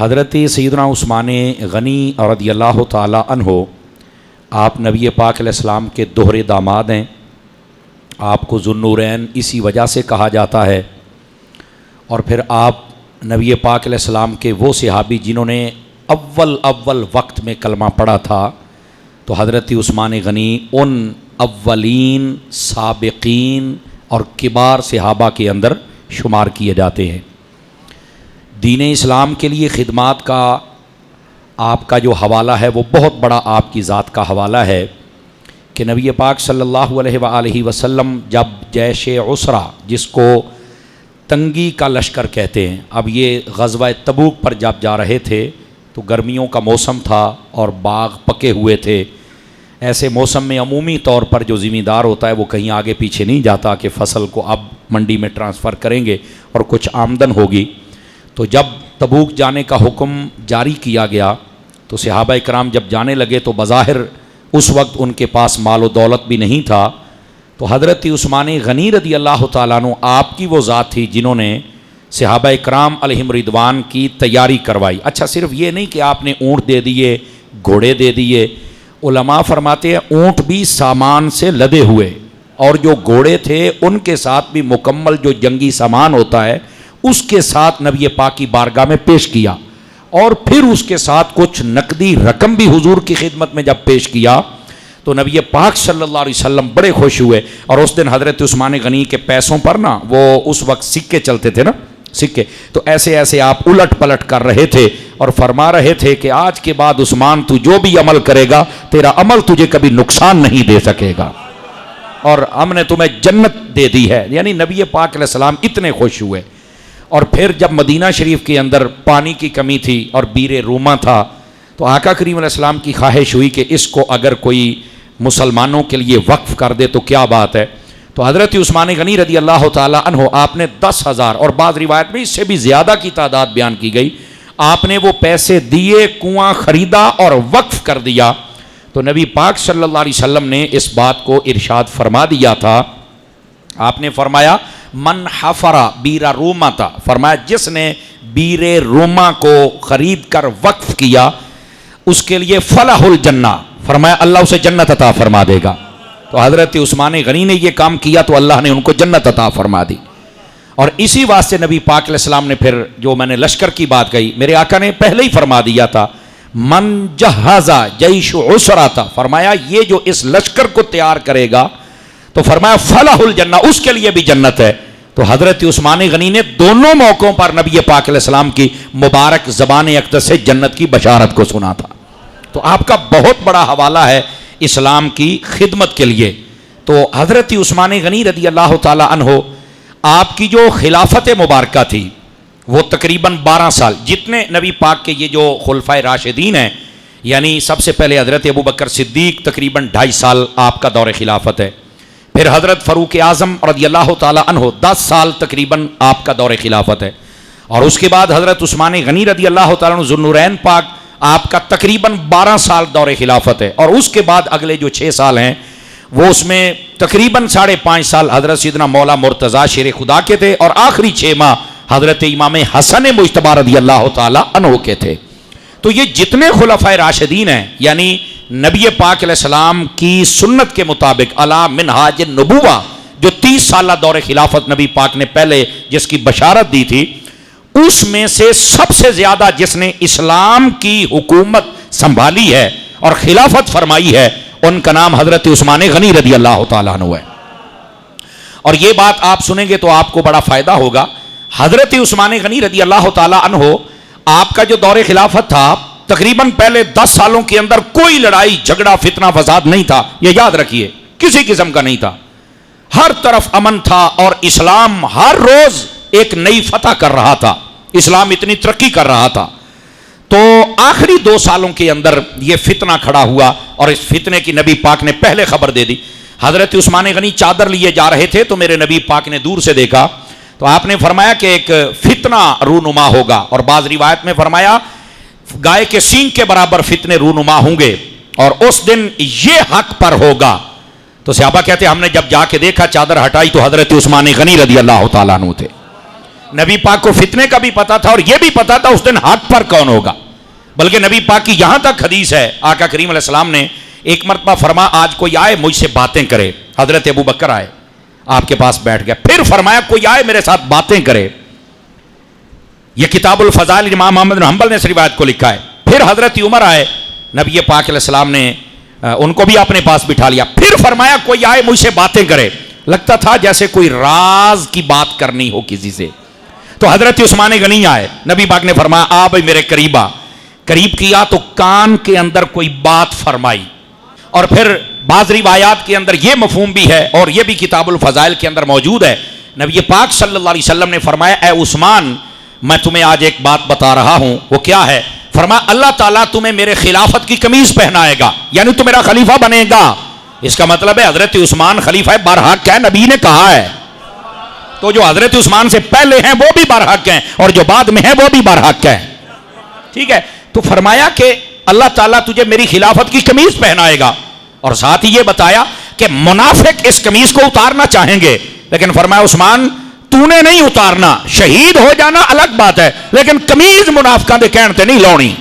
حضرت سیدنا عثمان غنی رضی اللہ تعالی عنہ آپ نبی پاک علیہ السلام کے دوہرے داماد ہیں. آپ کو ذو النورین اسی وجہ سے کہا جاتا ہے. اور پھر آپ نبی پاک علیہ السلام کے وہ صحابی جنہوں نے اول وقت میں کلمہ پڑھا تھا، تو حضرت عثمان غنی ان اولین سابقین اور کبار صحابہ کے اندر شمار کیے جاتے ہیں. دین اسلام کے لیے خدمات کا آپ کا جو حوالہ ہے وہ بہت بڑا آپ کی ذات کا حوالہ ہے کہ نبی پاک صلی اللہ علیہ وآلہ وسلم جب جیش عسرہ، جس کو تنگی کا لشکر کہتے ہیں، اب یہ غزوہ تبوک پر جب جا رہے تھے تو گرمیوں کا موسم تھا اور باغ پکے ہوئے تھے. ایسے موسم میں عمومی طور پر جو زمیندار ہوتا ہے وہ کہیں آگے پیچھے نہیں جاتا کہ فصل کو اب منڈی میں ٹرانسفر کریں گے اور کچھ آمدن ہوگی. تو جب تبوک جانے کا حکم جاری کیا گیا تو صحابہ اکرام جب جانے لگے تو بظاہر اس وقت ان کے پاس مال و دولت بھی نہیں تھا. تو حضرت عثمان غنی رضی اللہ تعالیٰ عنہ آپ کی وہ ذات تھی جنہوں نے صحابہ اکرام علیہم رضوان کی تیاری کروائی. اچھا، صرف یہ نہیں کہ آپ نے اونٹ دے دیے، گھوڑے دے دیے. علماء فرماتے ہیں اونٹ بھی سامان سے لدے ہوئے، اور جو گھوڑے تھے ان کے ساتھ بھی مکمل جو جنگی سامان ہوتا ہے اس کے ساتھ نبی پاک کی بارگاہ میں پیش کیا. اور پھر اس کے ساتھ کچھ نقدی رقم بھی حضور کی خدمت میں جب پیش کیا تو نبی پاک صلی اللہ علیہ وسلم بڑے خوش ہوئے. اور اس دن حضرت عثمان غنی کے پیسوں پر نا، وہ اس وقت سکے چلتے تھے نا، سکے، تو ایسے ایسے آپ الٹ پلٹ کر رہے تھے اور فرما رہے تھے کہ آج کے بعد عثمان تو جو بھی عمل کرے گا تیرا عمل تجھے کبھی نقصان نہیں دے سکے گا، اور ہم نے تمہیں جنت دے دی ہے. یعنی نبی پاک علیہ السلام اتنے خوش ہوئے. اور پھر جب مدینہ شریف کے اندر پانی کی کمی تھی اور بیر روما تھا تو آقا کریم علیہ السلام کی خواہش ہوئی کہ اس کو اگر کوئی مسلمانوں کے لیے وقف کر دے تو کیا بات ہے. تو حضرت عثمان غنی رضی اللہ تعالی عنہ آپ نے 10,000 اور بعض روایت میں اس سے بھی زیادہ کی تعداد بیان کی گئی، آپ نے وہ پیسے دیے، کنواں خریدا اور وقف کر دیا. تو نبی پاک صلی اللہ علیہ وسلم نے اس بات کو ارشاد فرما دیا تھا. آپ نے فرمایا من حفرا بیرا روما تھا، فرمایا جس نے بیر روما کو خرید کر وقف کیا اس کے لیے فلاح الجنہ، فرمایا اللہ اسے جنت عطا فرما دے گا. تو حضرت عثمان غنی نے یہ کام کیا تو اللہ نے ان کو جنت عطا فرما دی. اور اسی واسطے نبی پاک علیہ السلام نے پھر جو میں نے لشکر کی بات کہی، میرے آقا نے پہلے ہی فرما دیا تھا من جہزا جیش عسرہ تھا، فرمایا یہ جو اس لشکر کو تیار کرے گا تو فرمایا فلاح الجنہ، اس کے لیے بھی جنت ہے. تو حضرت عثمان غنی نے دونوں موقعوں پر نبی پاک علیہ السلام کی مبارک زبان اقدس سے جنت کی بشارت کو سنا تھا. تو آپ کا بہت بڑا حوالہ ہے اسلام کی خدمت کے لیے. تو حضرت عثمان غنی رضی اللہ تعالی عنہ آپ کی جو خلافت مبارکہ تھی وہ تقریباً 12 سال، جتنے نبی پاک کے یہ جو خلفائے راشدین ہیں، یعنی سب سے پہلے حضرت ابوبکر صدیق تقریباً 2.5 سال آپ کا دور خلافت ہے. پھر حضرت فاروق اعظم رضی اللہ تعالی عنہ 10 سال تقریباً آپ کا دور خلافت ہے. اور اس کے بعد حضرت عثمان غنی رضی اللہ تعالیٰ عنہ ذو النورین پاک آپ کا تقریباً 12 سال دور خلافت ہے. اور اس کے بعد اگلے جو 6 سال ہیں وہ اس میں تقریباً 5.5 سال حضرت سیدنا مولا مرتضیٰ شیر خدا کے تھے، اور آخری 6 ماہ حضرت امام حسن مجتبی رضی اللہ تعالیٰ عنہ کے تھے. تو یہ جتنے خلفائے راشدین ہیں، یعنی نبی پاک علیہ السلام کی سنت کے مطابق علی منہاج النبوہ، جو 30 سالہ دور خلافت نبی پاک نے پہلے جس کی بشارت دی تھی، اس میں سے سب سے زیادہ جس نے اسلام کی حکومت سنبھالی ہے اور خلافت فرمائی ہے، ان کا نام حضرت عثمان غنی رضی اللہ تعالیٰ عنہ ہے. اور یہ بات آپ سنیں گے تو آپ کو بڑا فائدہ ہوگا. حضرت عثمان غنی رضی اللہ تعالیٰ عنہ آپ کا جو دور خلافت تھا تقریباً پہلے 10 سالوں کے اندر کوئی لڑائی جھگڑا فتنہ فساد نہیں تھا. یہ یاد رکھیے، کسی قسم کا نہیں تھا. ہر طرف امن تھا اور اسلام ہر روز ایک نئی فتح کر رہا تھا، اسلام اتنی ترقی کر رہا تھا. تو آخری 2 سالوں کے اندر یہ فتنہ کھڑا ہوا اور اس فتنے کی نبی پاک نے پہلے خبر دے دی. حضرت عثمان غنی چادر لیے جا رہے تھے تو میرے نبی پاک نے دور سے دیکھا تو آپ نے فرمایا کہ ایک فتنہ رونما ہوگا، اور بعض روایت میں فرمایا گائے کے سینگ کے برابر فتنے رونما ہوں گے اور اس دن یہ حق پر ہوگا. تو صحابہ کہتے ہیں ہم نے جب جا کے دیکھا، چادر ہٹائی تو حضرت عثمان غنی رضی اللہ تعالیٰ عنہ تھے. نبی پاک کو فتنے کا بھی پتا تھا اور یہ بھی پتا تھا اس دن حق پر کون ہوگا. بلکہ نبی پاک کی یہاں تک حدیث ہے, آقا کریم علیہ السلام نے ایک مرتبہ فرمایا آج کوئی آئے مجھ سے باتیں کرے. حضرت ابو بکر آئے, آپ کے پاس بیٹھ گئے. پھر فرمایا کوئی آئے میرے ساتھ باتیں کرے. یہ کتاب الفضائل امام محمد بن حنبل نے اس روایت کو لکھا ہے. پھر حضرت عمر آئے, نبی پاک علیہ السلام نے ان کو بھی اپنے پاس بٹھا لیا. پھر فرمایا کوئی آئے مجھ سے باتیں کرے. لگتا تھا جیسے کوئی راز کی بات کرنی ہو کسی سے. تو حضرت عثمان غنی آئے, نبی پاک نے فرمایا آ بھائی میرے قریب آ. قریب کیا تو کان کے اندر کوئی بات فرمائی. اور پھر بعض روایات کے اندر یہ مفہوم بھی ہے اور یہ بھی کتاب الفضائل کے اندر موجود ہے, نبی پاک صلی اللہ علیہ وسلم نے فرمایا اے عثمان میں تمہیں آج ایک بات بتا رہا ہوں. وہ کیا ہے؟ فرمایا اللہ تعالیٰ تمہیں میرے خلافت کی قمیض پہنائے گا, یعنی تو میرا خلیفہ بنے گا. اس کا مطلب ہے حضرت عثمان خلیفہ برحق ہے, نبی نے کہا ہے. تو جو حضرت عثمان سے پہلے ہیں وہ بھی برحق ہیں اور جو بعد میں ہیں وہ بھی برحق ہیں. ٹھیک ہے, تو فرمایا کہ اللہ تعالیٰ تجھے میری خلافت کی قمیض پہنائے گا. اور ساتھ ہی یہ بتایا کہ منافق اس قمیض کو اتارنا چاہیں گے, لیکن فرمایا عثمان تو نے نہیں اتارنا, شہید ہو جانا الگ بات ہے, لیکن قمیض منافقہ دے کہنتے نہیں لونی,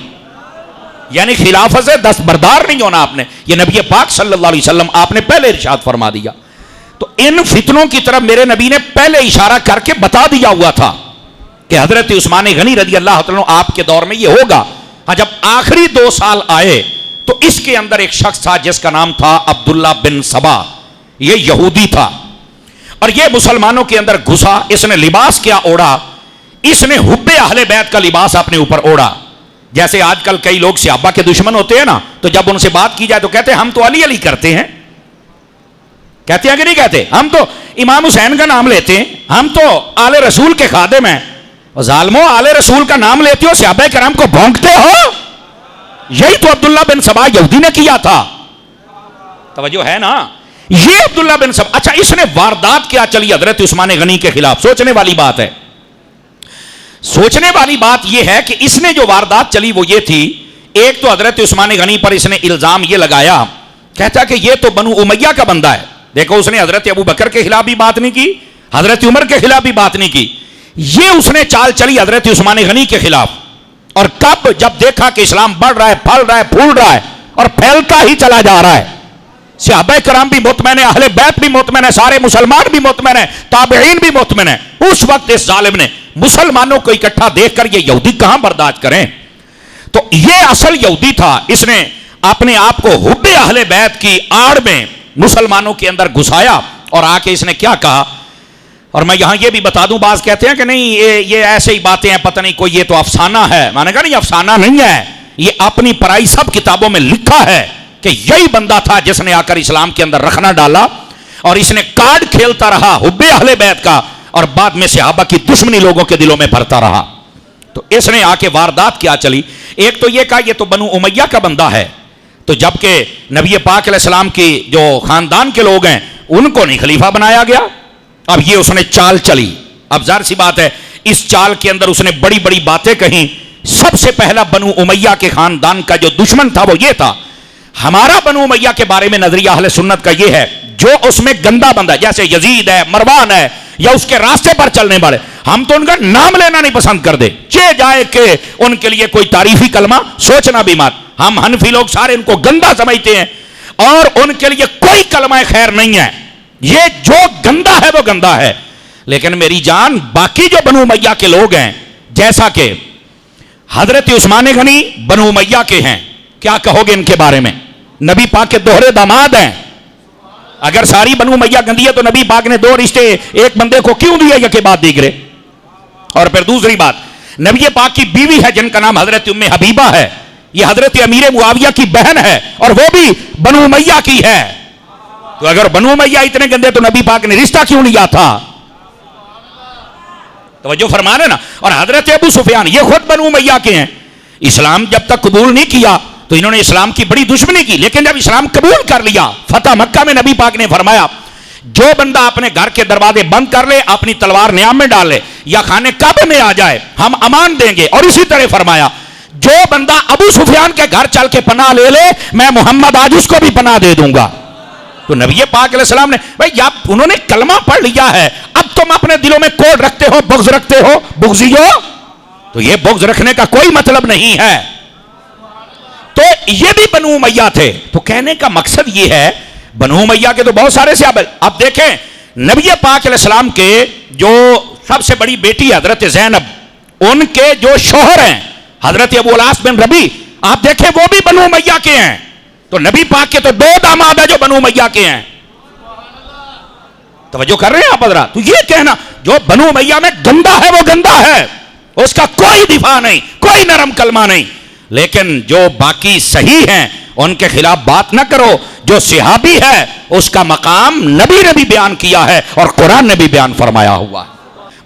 یعنی خلافت سے دستبردار نہیں ہونا آپ نے. یہ نبی پاک صلی اللہ علیہ وسلم آپ نے پہلے ارشاد فرما دیا. تو ان فتنوں کی طرف میرے نبی نے پہلے اشارہ کر کے بتا دیا ہوا تھا کہ حضرت عثمان غنی رضی اللہ تعالیٰ عنہ آپ کے دور میں یہ ہوگا. ہاں جب آخری 2 سال آئے تو اس کے اندر ایک شخص تھا جس کا نام تھا عبداللہ بن سبا. یہ یہودی تھا اور یہ مسلمانوں کے اندر گھسا. اس نے لباس کیا اوڑا؟ اس نے حب اہل بیت کا لباس اپنے اوپر اوڑا. جیسے آج کل کئی لوگ صحابہ کے دشمن ہوتے ہیں نا, تو جب ان سے بات کی جائے تو کہتے ہیں ہم تو علی علی کرتے ہیں. کہتے ہیں کہ نہیں کہتے؟ ہم تو امام حسین کا نام لیتے ہیں, ہم تو آل رسول کے خادم ہیں. اور ظالموں, آل رسول کا نام لیتے ہو, صحابہ کرام کو بھونکتے ہو. یہی تو عبداللہ بن سبا یہودی نے کیا تھا. توجہ ہے نا, یہ عبداللہ بن سبا. اچھا, اس نے واردات کیا چلی حضرت عثمان غنی کے خلاف؟ سوچنے والی بات ہے. سوچنے والی بات یہ ہے کہ اس نے جو واردات چلی وہ یہ تھی, ایک تو حضرت عثمان غنی پر اس نے الزام یہ لگایا, کہتا کہ یہ تو بنو امیہ کا بندہ ہے. دیکھو اس نے حضرت ابو بکر کے خلاف بھی بات نہیں کی, حضرت عمر کے خلاف بھی بات نہیں کی. یہ اس نے چال چلی حضرت عثمان غنی کے خلاف. اور کب جب دیکھا کہ اسلام بڑھ رہا ہے, پھل رہا ہے, پھول رہا ہے اور پھیلتا ہی چلا جا رہا ہے, صحابہ کرام بھی مطمئن ہیں, اہل بیت بھی مطمئن ہیں, سارے مسلمان بھی مطمئن ہیں, تابعین بھی مطمئن ہیں, اس وقت اس ظالم نے مسلمانوں کو اکٹھا دیکھ کر یہ یہودی کہاں برداشت کریں. تو یہ اصل یہودی تھا. اس نے اپنے آپ کو حب اہل بیت کی آڑ میں مسلمانوں کے اندر گھسایا اور آ کے اس نے کیا کہا. اور میں یہاں یہ بھی بتا دوں, بعض کہتے ہیں کہ نہیں یہ ایسے ہی باتیں ہیں, پتہ نہیں کوئی یہ تو افسانہ ہے. میں نے کہا نہیں, افسانہ نہیں ہے, یہ اپنی پرائی سب کتابوں میں لکھا ہے کہ یہی بندہ تھا جس نے آ کر اسلام کے اندر رخنا ڈالا اور اس نے کارڈ کھیلتا رہا حب اہل بیت کا اور بعد میں صحابہ کی دشمنی لوگوں کے دلوں میں بھرتا رہا. تو اس نے آ کے واردات کیا چلی. ایک تو یہ کہا یہ تو بنو امیہ کا بندہ ہے, تو جبکہ نبی پاک علیہ السلام کی جو خاندان کے لوگ ہیں ان کو نہیں خلیفہ بنایا گیا. اب یہ اس نے چال چلی. اب ظاہر سی بات ہے اس چال کے اندر اس نے بڑی بڑی باتیں کہیں. سب سے پہلا بنو امیہ کے خاندان کا جو دشمن تھا وہ یہ تھا. ہمارا بنو امیہ کے بارے میں نظریہ اہل سنت کا یہ ہے, جو اس میں گندا بندہ جیسے یزید ہے, مروان ہے, یا اس کے راستے پر چلنے والے, ہم تو ان کا نام لینا نہیں پسند کرتے. چے جائے کہ ان کے لیے کوئی تعریفی کلمہ سوچنا بھی مت. ہم حنفی لوگ سارے ان کو گندا سمجھتے ہیں اور ان کے لیے کوئی کلمہ خیر نہیں ہے. یہ جو گندا ہے وہ گندا ہے. لیکن میری جان, باقی جو بنو امیہ کے لوگ ہیں, جیسا کہ حضرت عثمان غنی بنو امیہ کے ہیں, کیا کہو گے ان کے بارے میں؟ نبی پاک کے دوہرے داماد ہیں. اگر ساری بنو امیہ گندی ہے تو نبی پاک نے 2 رشتے ایک بندے کو کیوں دیے یکے بعد دیگرے؟ اور پھر دوسری بات, نبی پاک کی بیوی ہے جن کا نام حضرت ام حبیبہ ہے, یہ حضرت امیر معاویہ کی بہن ہے اور وہ بھی بنو امیہ کی ہے. تو اگر بنو امیہ اتنے گندے تو نبی پاک نے رشتہ کیوں لیا تھا؟ توجہ فرما رہے نا. اور حضرت ابو سفیان یہ خود بنو امیہ کے ہیں. اسلام جب تک قبول نہیں کیا تو انہوں نے اسلام کی بڑی دشمنی کی, لیکن جب اسلام قبول کر لیا فتح مکہ میں نبی پاک نے فرمایا جو بندہ اپنے گھر کے دروازے بند کر لے, اپنی تلوار نیام میں ڈال لے یا خانے کعبے میں آ جائے, ہم امان دیں گے. اور اسی طرح فرمایا جو بندہ ابو سفیان کے گھر چل کے پناہ لے لے, میں محمد آج اس کو بھی پناہ دے دوں گا. تو نبی پاک علیہ السلام نے بھائی انہوں نے کلمہ پڑھ لیا ہے, اب تو تم اپنے دلوں میں کوڑ رکھتے ہو, بغض رکھتے ہو, بغضیو, تو یہ بغض رکھنے کا کوئی مطلب نہیں ہے. تو یہ بھی بنو امیہ تھے. تو کہنے کا مقصد یہ ہے, بنو امیہ کے تو بہت سارے صحابہ. اب دیکھیں نبی پاک علیہ السلام کے جو سب سے بڑی بیٹی حضرت زینب, ان کے جو شوہر ہیں حضرت ابو العاص بن ربیع, آپ دیکھیں وہ بھی بنو امیہ کے ہیں. تو نبی پاک کے تو 2 داماد ہیں جو بنو امیہ کے ہیں. توجہ کر رہے ہیں آپ حضرات؟ تو یہ کہنا جو بنو امیہ میں گندا ہے وہ گندا ہے, اس کا کوئی دفاع نہیں, کوئی نرم کلمہ نہیں. لیکن جو باقی صحیح ہیں ان کے خلاف بات نہ کرو. جو صحابی ہے اس کا مقام نبی نے بھی بیان کیا ہے اور قرآن نے بھی بیان فرمایا ہوا.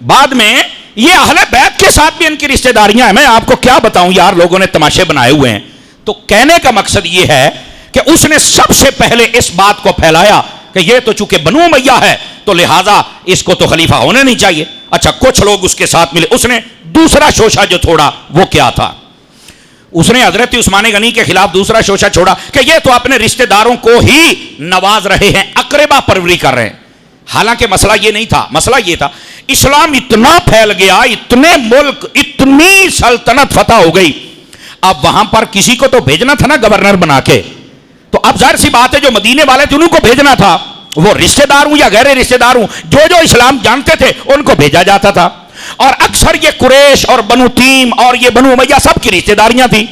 بعد میں یہ اہل بیت کے ساتھ بھی ان کی رشتہ داریاں ہیں. میں آپ کو کیا بتاؤں یار, لوگوں نے تماشے بنائے ہوئے ہیں. تو کہنے کا مقصد یہ ہے کہ اس نے سب سے پہلے اس بات کو پھیلایا کہ یہ تو چونکہ بنو امیہ ہے تو لہٰذا اس کو تو خلیفہ ہونے نہیں چاہیے. اچھا کچھ لوگ اس کے ساتھ ملے. اس نے دوسرا شوشہ جو چھوڑا وہ کیا تھا, اس نے حضرت عثمان غنی کے خلاف دوسرا شوشہ چھوڑا کہ یہ تو اپنے رشتہ داروں کو ہی نواز رہے ہیں, اقربا پروری کر رہے ہیں. حالانکہ مسئلہ یہ نہیں تھا. مسئلہ یہ تھا اسلام اتنا پھیل گیا, اتنے ملک, اتنی سلطنت فتح ہو گئی, اب وہاں پر کسی کو تو بھیجنا تھا نا گورنر بنا کے. تو اب ظاہر سی بات ہے جو مدینے والے تھے انہوں کو بھیجنا تھا, وہ رشتہ دار ہوں یا غیر رشتہ دار ہوں, جو اسلام جانتے تھے ان کو بھیجا جاتا تھا. اور اکثر یہ قریش اور بنو تیم اور یہ بنو امیہ سب کی رشتہ داریاں تھیں.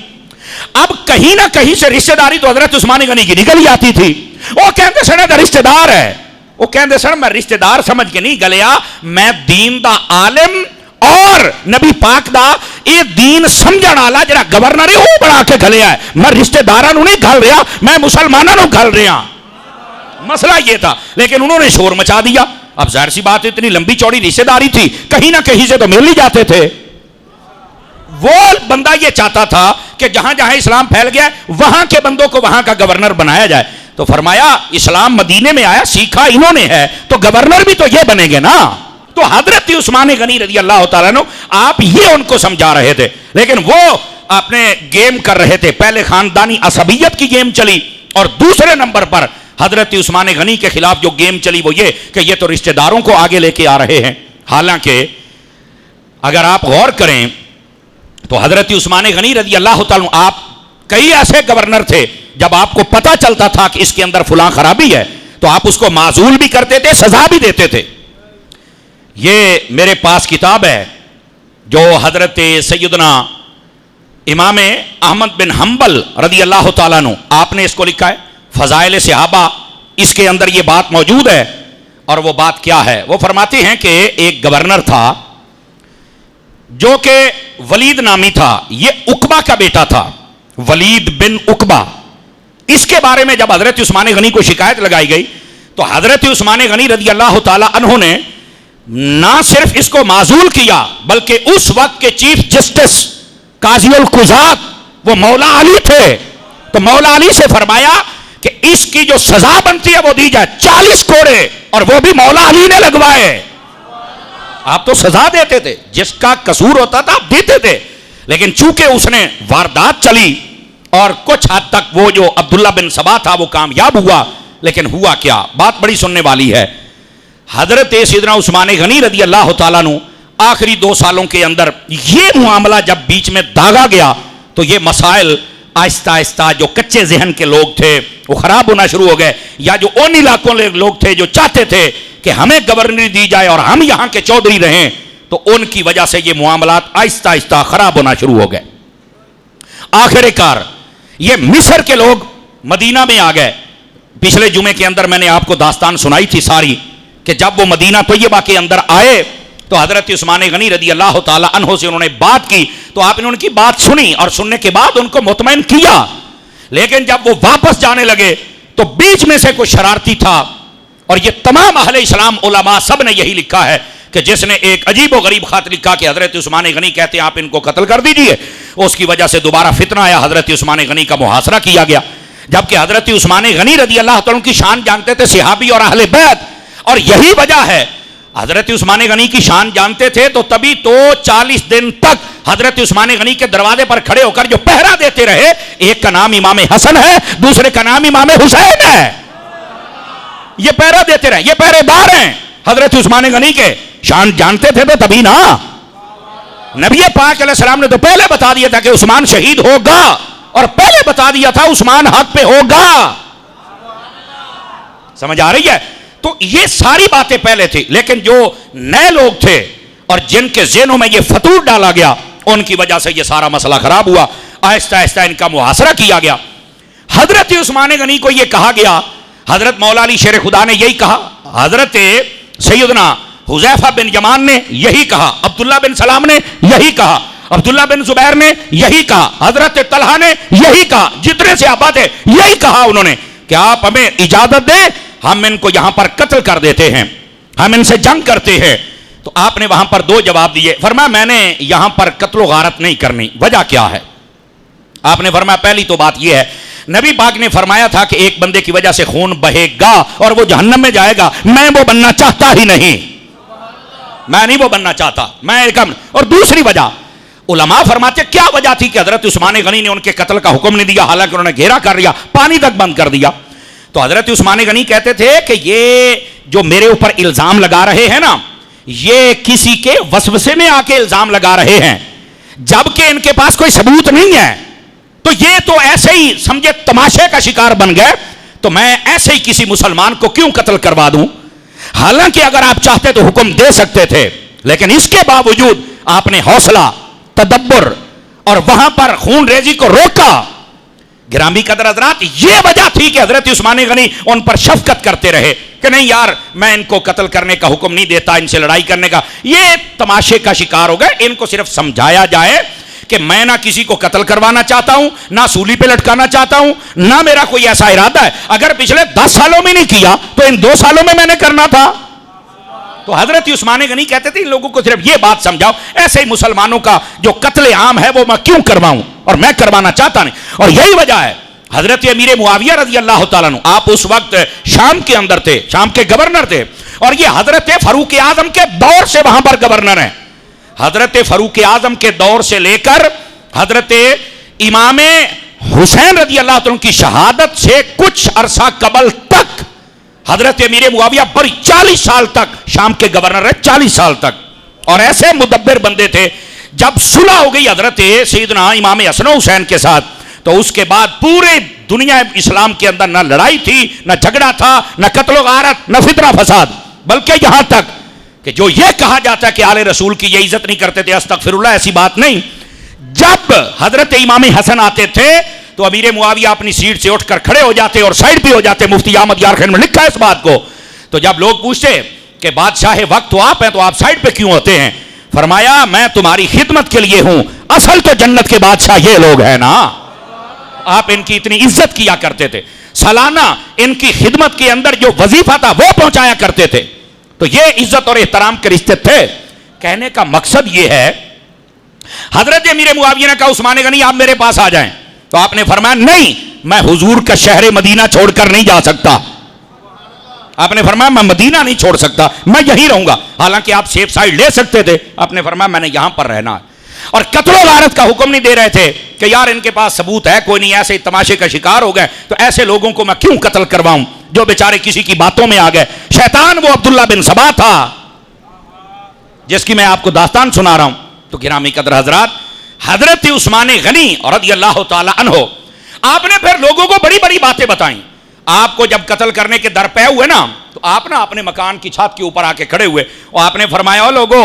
اب کہیں نہ کہیں سے رشتہ داری تو حضرت عثمان غنی کی نکل جاتی تھی. وہ کہتے سن دا رشتہ دار ہے, وہ کہتے سن میں رشتہ دار سمجھ کے نہیں گلیا, میں دین دا عالم اور نبی پاک دا یہ دین سمجھن والا جڑا گورنر ہے وہ بنا کے گلیا ہے. میں رشتہ داراں نوں نہیں گل رہا, میں مسلماناں نوں گل رہا. مسئلہ یہ تھا. لیکن انہوں نے شور مچا دیا. اب ظاہر سی بات اتنی لمبی چوڑی رشتہ داری تھی, کہیں نہ کہیں سے تو مل ہی جاتے تھے. وہ بندہ یہ چاہتا تھا کہ جہاں جہاں اسلام پھیل گیا وہاں کے بندوں کو وہاں کا گورنر بنایا جائے. تو فرمایا اسلام مدینے میں آیا, سیکھا انہوں نے ہے, تو گورنر بھی تو یہ بنے گے نا. تو حضرت عثمان غنی رضی اللہ تعالیٰ عنہ آپ یہ ان کو سمجھا رہے تھے, لیکن وہ اپنے گیم کر رہے تھے. پہلے خاندانی عصبیت کی گیم چلی اور دوسرے نمبر پر حضرت عثمان غنی کے خلاف جو گیم چلی وہ یہ کہ یہ تو رشتہ داروں کو آگے لے کے آ رہے ہیں. حالانکہ اگر آپ غور کریں تو حضرت عثمان غنی رضی اللہ تعالیٰ عنہ, آپ کئی ایسے گورنر تھے جب آپ کو پتا چلتا تھا کہ اس کے اندر فلاں خرابی ہے تو آپ اس کو معزول بھی کرتے تھے, سزا بھی دیتے تھے. یہ میرے پاس کتاب ہے جو حضرت سیدنا امام احمد بن حنبل رضی اللہ تعالیٰ عنہ آپ نے اس کو لکھا ہے, فضائل صحابہ. اس کے اندر یہ بات موجود ہے. اور وہ بات کیا ہے, وہ فرماتے ہیں کہ ایک گورنر تھا جو کہ ولید نامی تھا, یہ عقبہ کا بیٹا تھا, ولید بن عقبہ. اس کے بارے میں جب حضرت عثمان غنی کو شکایت لگائی گئی تو حضرت عثمان غنی رضی اللہ تعالی عنہ نے نہ صرف اس کو معزول کیا بلکہ اس وقت کے چیف جسٹس قاضی القضات وہ مولا علی تھے. تو مولا علی سے فرمایا کہ اس کی جو سزا بنتی ہے وہ دی جائے, 40 کوڑے, اور وہ بھی مولا علی نے لگوائے. آپ تو سزا دیتے تھے, جس کا قصور ہوتا تھا آپ دیتے تھے, لیکن چونکہ اس نے واردات چلی اور کچھ حد تک وہ جو عبداللہ بن سبا تھا وہ کامیاب ہوا. لیکن ہوا کیا, بات بڑی سننے والی ہے. حضرت سیدنا عثمان غنی رضی اللہ تعالیٰ عنہ آخری 2 سالوں کے اندر یہ معاملہ جب بیچ میں داغا گیا تو یہ مسائل آہستہ آہستہ جو کچے ذہن کے لوگ تھے وہ خراب ہونا شروع ہو گئے, یا جو ان علاقوں کے لوگ تھے جو چاہتے تھے کہ ہمیں گورنری دی جائے اور ہم یہاں کے چودھری رہیں, تو ان کی وجہ سے یہ معاملات آہستہ آہستہ خراب ہونا شروع ہو گئے. آخر کار یہ مصر کے لوگ مدینہ میں آ گئے. پچھلے جمعے کے اندر میں نے آپ کو داستان سنائی تھی ساری کہ جب وہ مدینہ طیبہ کے اندر آئے تو حضرت عثمان غنی رضی اللہ تعالی عنہ سے انہوں نے بات کی, تو آپ نے ان کی بات سنی اور سننے کے بعد ان کو مطمئن کیا. لیکن جب وہ واپس جانے لگے تو بیچ میں سے کوئی شرارتی تھا, اور یہ تمام اہل اسلام علماء سب نے یہی لکھا ہے کہ جس نے ایک عجیب و غریب خط لکھا کہ حضرت عثمان غنی کہتے ہیں آپ ان کو قتل کر دیجئے. اس کی وجہ سے دوبارہ فتنہ آیا, حضرت عثمان غنی کا محاصرہ کیا گیا. جبکہ حضرت عثمان غنی رضی اللہ تعالیٰ کی شان جانتے تھے صحابی اور اہل بیت, اور یہی وجہ ہے حضرت عثمان غنی کی شان جانتے تھے تو تبھی تو 40 دن تک حضرت عثمان غنی کے دروازے پر کھڑے ہو کر جو پہرا دیتے رہے, ایک کا نام امام حسن ہے, دوسرے کا نام امام حسین ہے, یہ پہرا دیتے رہے, یہ پہرے دار ہیں حضرت عثمان غنی کے. شان جانتے تھے تو تبھی نا. نبی پاک علیہ السلام نے تو پہلے بتا دیا تھا کہ عثمان شہید ہوگا, اور پہلے بتا دیا تھا عثمان حق پہ ہوگا. سمجھ آ رہی ہے؟ تو یہ ساری باتیں پہلے تھی, لیکن جو نئے لوگ تھے اور جن کے ذہنوں میں یہ فطور ڈالا گیا, ان کی وجہ سے یہ سارا مسئلہ خراب ہوا. آہستہ آہستہ ان کا محاصرہ کیا گیا. حضرت عثمان غنی کو یہ کہا گیا, حضرت مولا علی شیر خدا نے یہی کہا, حضرت سیدنا حذیفہ بن یمان نے یہی کہا, عبداللہ بن سلام نے یہی کہا, عبداللہ بن زبیر نے یہی کہا, حضرت طلحہ نے یہی کہا, جتنے صحابہ تھے یہی کہا انہوں نے کہ آپ ہمیں اجازت دیں, ہم ان کو یہاں پر قتل کر دیتے ہیں, ہم ان سے جنگ کرتے ہیں. تو آپ نے وہاں پر دو جواب دیے. فرمایا میں نے یہاں پر قتل و غارت نہیں کرنی. وجہ کیا ہے؟ آپ نے فرمایا پہلی تو بات یہ ہے, نبی پاک نے فرمایا تھا کہ ایک بندے کی وجہ سے خون بہے گا اور وہ جہنم میں جائے گا, میں وہ بننا چاہتا ہی نہیں, میں نہیں وہ بننا چاہتا, میں کم. اور دوسری وجہ علماء فرماتے کیا وجہ تھی کہ حضرت عثمان غنی نے ان کے قتل کا حکم نہیں دیا, حالانکہ انہوں نے گھیرا کر لیا, پانی تک بند کر دیا. تو حضرت عثمان غنی کہتے تھے کہ یہ جو میرے اوپر الزام لگا رہے ہیں نا, یہ کسی کے وسوسے میں آ کے الزام لگا رہے ہیں, جبکہ ان کے پاس کوئی ثبوت نہیں ہے. تو یہ تو ایسے ہی سمجھے تماشے کا شکار بن گئے, تو میں ایسے ہی کسی مسلمان کو کیوں قتل کروا دوں. حالانکہ اگر آپ چاہتے تو حکم دے سکتے تھے, لیکن اس کے باوجود آپ نے حوصلہ, تدبر اور وہاں پر خون ریزی کو روکا. گرامی قدر حضرات, یہ وجہ تھی کہ حضرت عثمان غنی ان پر شفقت کرتے رہے کہ نہیں یار میں ان کو قتل کرنے کا حکم نہیں دیتا, ان سے لڑائی کرنے کا. یہ تماشے کا شکار ہو گئے. ان کو صرف سمجھایا جائے کہ میں نہ کسی کو قتل کروانا چاہتا ہوں, نہ سولی پہ لٹکانا چاہتا ہوں, نہ میرا کوئی ایسا ارادہ ہے. اگر پچھلے 10 سالوں میں نہیں کیا تو ان 2 سالوں میں نے کرنا تھا. تو حضرت عثمان غنی کہتے تھے ان لوگوں کو صرف یہ بات سمجھاؤ, ایسے ہی مسلمانوں کا جو قتل عام ہے وہ میں کیوں کرواؤں, اور میں کروانا چاہتا نہیں. اور یہی وجہ ہے حضرت امیر معاویہ رضی اللہ تعالیٰ عنہ, آپ اس وقت شام کے اندر تھے, شام کے گورنر تھے, اور یہ حضرت فاروق اعظم کے دور سے وہاں پر گورنر ہیں. حضرت فاروق اعظم کے دور سے لے کر حضرت امام حسین رضی اللہ عنہ کی شہادت سے کچھ عرصہ قبل تک حضرت امیر معاویہ پر 40 سال تک شام کے گورنر رہے, 40 سال تک. اور ایسے مدبر بندے تھے. جب صلح ہو گئی حضرت سیدنا امام حسن و حسین کے ساتھ, تو اس کے بعد پورے دنیا اسلام کے اندر نہ لڑائی تھی, نہ جھگڑا تھا, نہ قتل و غارت, نہ فتنہ فساد, بلکہ یہاں تک کہ جو یہ کہا جاتا ہے کہ آل رسول کی یہ عزت نہیں کرتے تھے, استغفر اللہ, ایسی بات نہیں. جب حضرت امام حسن آتے تھے تو امیر معاویہ اپنی سیٹ سے اٹھ کر کھڑے ہو جاتے اور سائڈ پہ ہو جاتے. مفتی احمد یار خان میں لکھا ہے اس بات کو. تو جب لوگ پوچھتے کہ بادشاہ وقت تو آپ ہیں, تو آپ سائڈ پہ کیوں ہوتے ہیں؟ فرمایا میں تمہاری خدمت کے لیے ہوں, اصل تو جنت کے بادشاہ یہ لوگ ہیں نا. آپ ان کی اتنی عزت کیا کرتے تھے, سالانہ ان کی خدمت کے اندر جو وظیفہ تھا وہ پہنچایا کرتے تھے. تو یہ عزت اور احترام کے رشتے تھے. کہنے کا مقصد یہ ہے, حضرت امیر معاویہ نے کہا عثمان غنی آپ میرے پاس آ جائیں, تو آپ نے فرمایا نہیں, میں حضور کا شہر مدینہ چھوڑ کر نہیں جا سکتا. آپ نے فرمایا میں مدینہ نہیں چھوڑ سکتا, میں یہیں رہوں گا. حالانکہ آپ سیف سائڈ لے سکتے تھے. آپ نے فرمایا میں نے یہاں پر رہنا ہے. اور قتل و غارت کا حکم نہیں دے رہے تھے کہ یار ان کے پاس ثبوت ہے کوئی نہیں, ایسے تماشے کا شکار ہو گئے, تو ایسے لوگوں کو میں کیوں قتل کرواؤں جو بیچارے کسی کی باتوں میں آ گئے. شیطان وہ عبداللہ بن سبا تھا جس کی میں آپ کو داستان سنا رہا ہوں. تو گرامی قدر حضرات, حضرت عثمان غنی رضی اللہ تعالی عنہ, آپ نے پھر لوگوں کو بڑی بڑی باتیں بتائیں. آپ کو جب قتل کرنے کے در پے ہوئے نا, تو آپ نا اپنے مکان کی چھت کے اوپر آ کے کھڑے ہوئے اور آپ نے فرمایا, او لوگو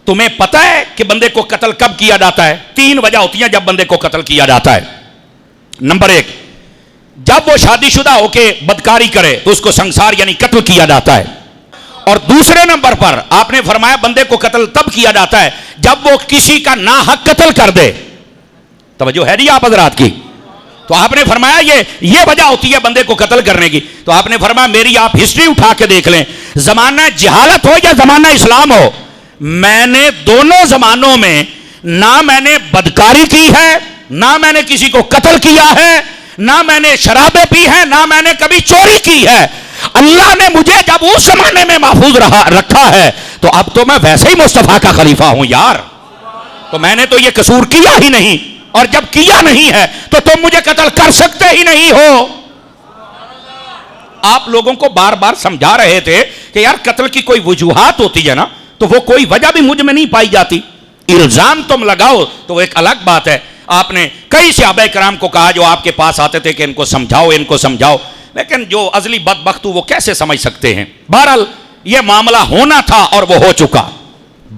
تمہیں پتہ ہے کہ بندے کو قتل کب کیا جاتا ہے؟ 3 وجہ ہوتی ہیں جب بندے کو قتل کیا جاتا ہے. نمبر 1, جب وہ شادی شدہ ہو کے بدکاری کرے تو اس کو سنسار یعنی قتل کیا جاتا ہے. اور دوسرے نمبر پر آپ نے فرمایا بندے کو قتل تب کیا جاتا ہے جب وہ کسی کا ناحق قتل کر دے. توجہ ہے جی آپ حضرات کی؟ تو آپ نے فرمایا یہ وجہ ہوتی ہے بندے کو قتل کرنے کی. تو آپ نے فرمایا میری آپ ہسٹری اٹھا کے دیکھ لیں, زمانہ جہالت ہو یا زمانہ اسلام ہو, میں نے دونوں زمانوں میں نہ میں نے بدکاری کی ہے, نہ میں نے کسی کو قتل کیا ہے, نہ میں نے شرابیں پی ہیں, نہ میں نے کبھی چوری کی ہے. اللہ نے مجھے جب اس زمانے میں محفوظ رکھا ہے تو اب تو میں ویسے ہی مصطفیٰ کا خلیفہ ہوں یار. تو میں نے تو یہ قصور کیا ہی نہیں, اور جب کیا نہیں ہے تو تم مجھے قتل کر سکتے ہی نہیں ہو. آپ لوگوں کو بار بار سمجھا رہے تھے کہ یار قتل کی کوئی وجوہات ہوتی ہے نا, تو وہ کوئی وجہ بھی مجھ میں نہیں پائی جاتی. الزام تم لگاؤ تو وہ ایک الگ بات ہے. آپ نے کئی صحابہ کرام کو کہا جو آپ کے پاس آتے تھے کہ ان کو سمجھاؤ, لیکن جو ازلی بدبخت وہ کیسے سمجھ سکتے ہیں. بہرحال یہ معاملہ ہونا تھا اور وہ ہو چکا.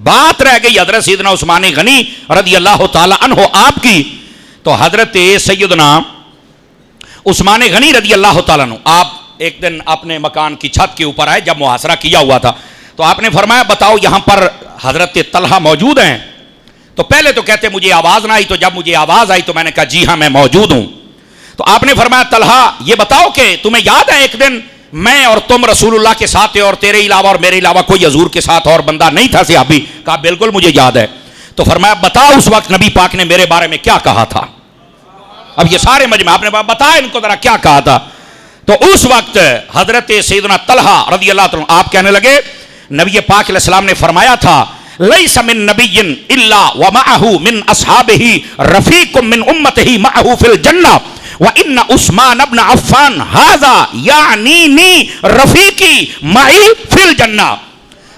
بات رہ گئی حضرت سیدنا عثمان غنی رضی اللہ تعالی عنہ آپ کی. تو حضرت سیدنا عثمان غنی رضی اللہ تعالیٰ عنہ آپ ایک دن اپنے مکان کی چھت کے اوپر آئے جب محاصرہ کیا ہوا تھا. تو آپ نے فرمایا بتاؤ یہاں پر حضرت طلحہ موجود ہیں؟ تو پہلے تو کہتے مجھے آواز نہ آئی, تو جب مجھے آواز آئی تو میں نے کہا جی ہاں میں موجود ہوں. تو آپ نے فرمایا طلحہ یہ بتاؤ کہ تمہیں یاد ہے ایک دن میں اور تم رسول اللہ کے ساتھ تھے اور تیرے علاوہ اور میرے علاوہ کوئی حضور کے ساتھ اور بندہ نہیں تھا صحابی؟ کہا بالکل مجھے یاد ہے. تو فرمایا بتاؤ اس وقت نبی پاک نے میرے بارے میں کیا کہا تھا؟ اب یہ سارے مجمع آپ نے بتایا ان کو ذرا کیا کہا تھا. تو اس وقت حضرت سیدنا طلحہ رضی اللہ عنہ آپ کہنے لگے نبی پاک علیہ السلام نے فرمایا تھا لیس من نبی الا ومعه من اصحابه رفیق من امته معه فی الجنہ وان عثمان بن عفان هذا یعنی رفیقی معی فی الجنہ.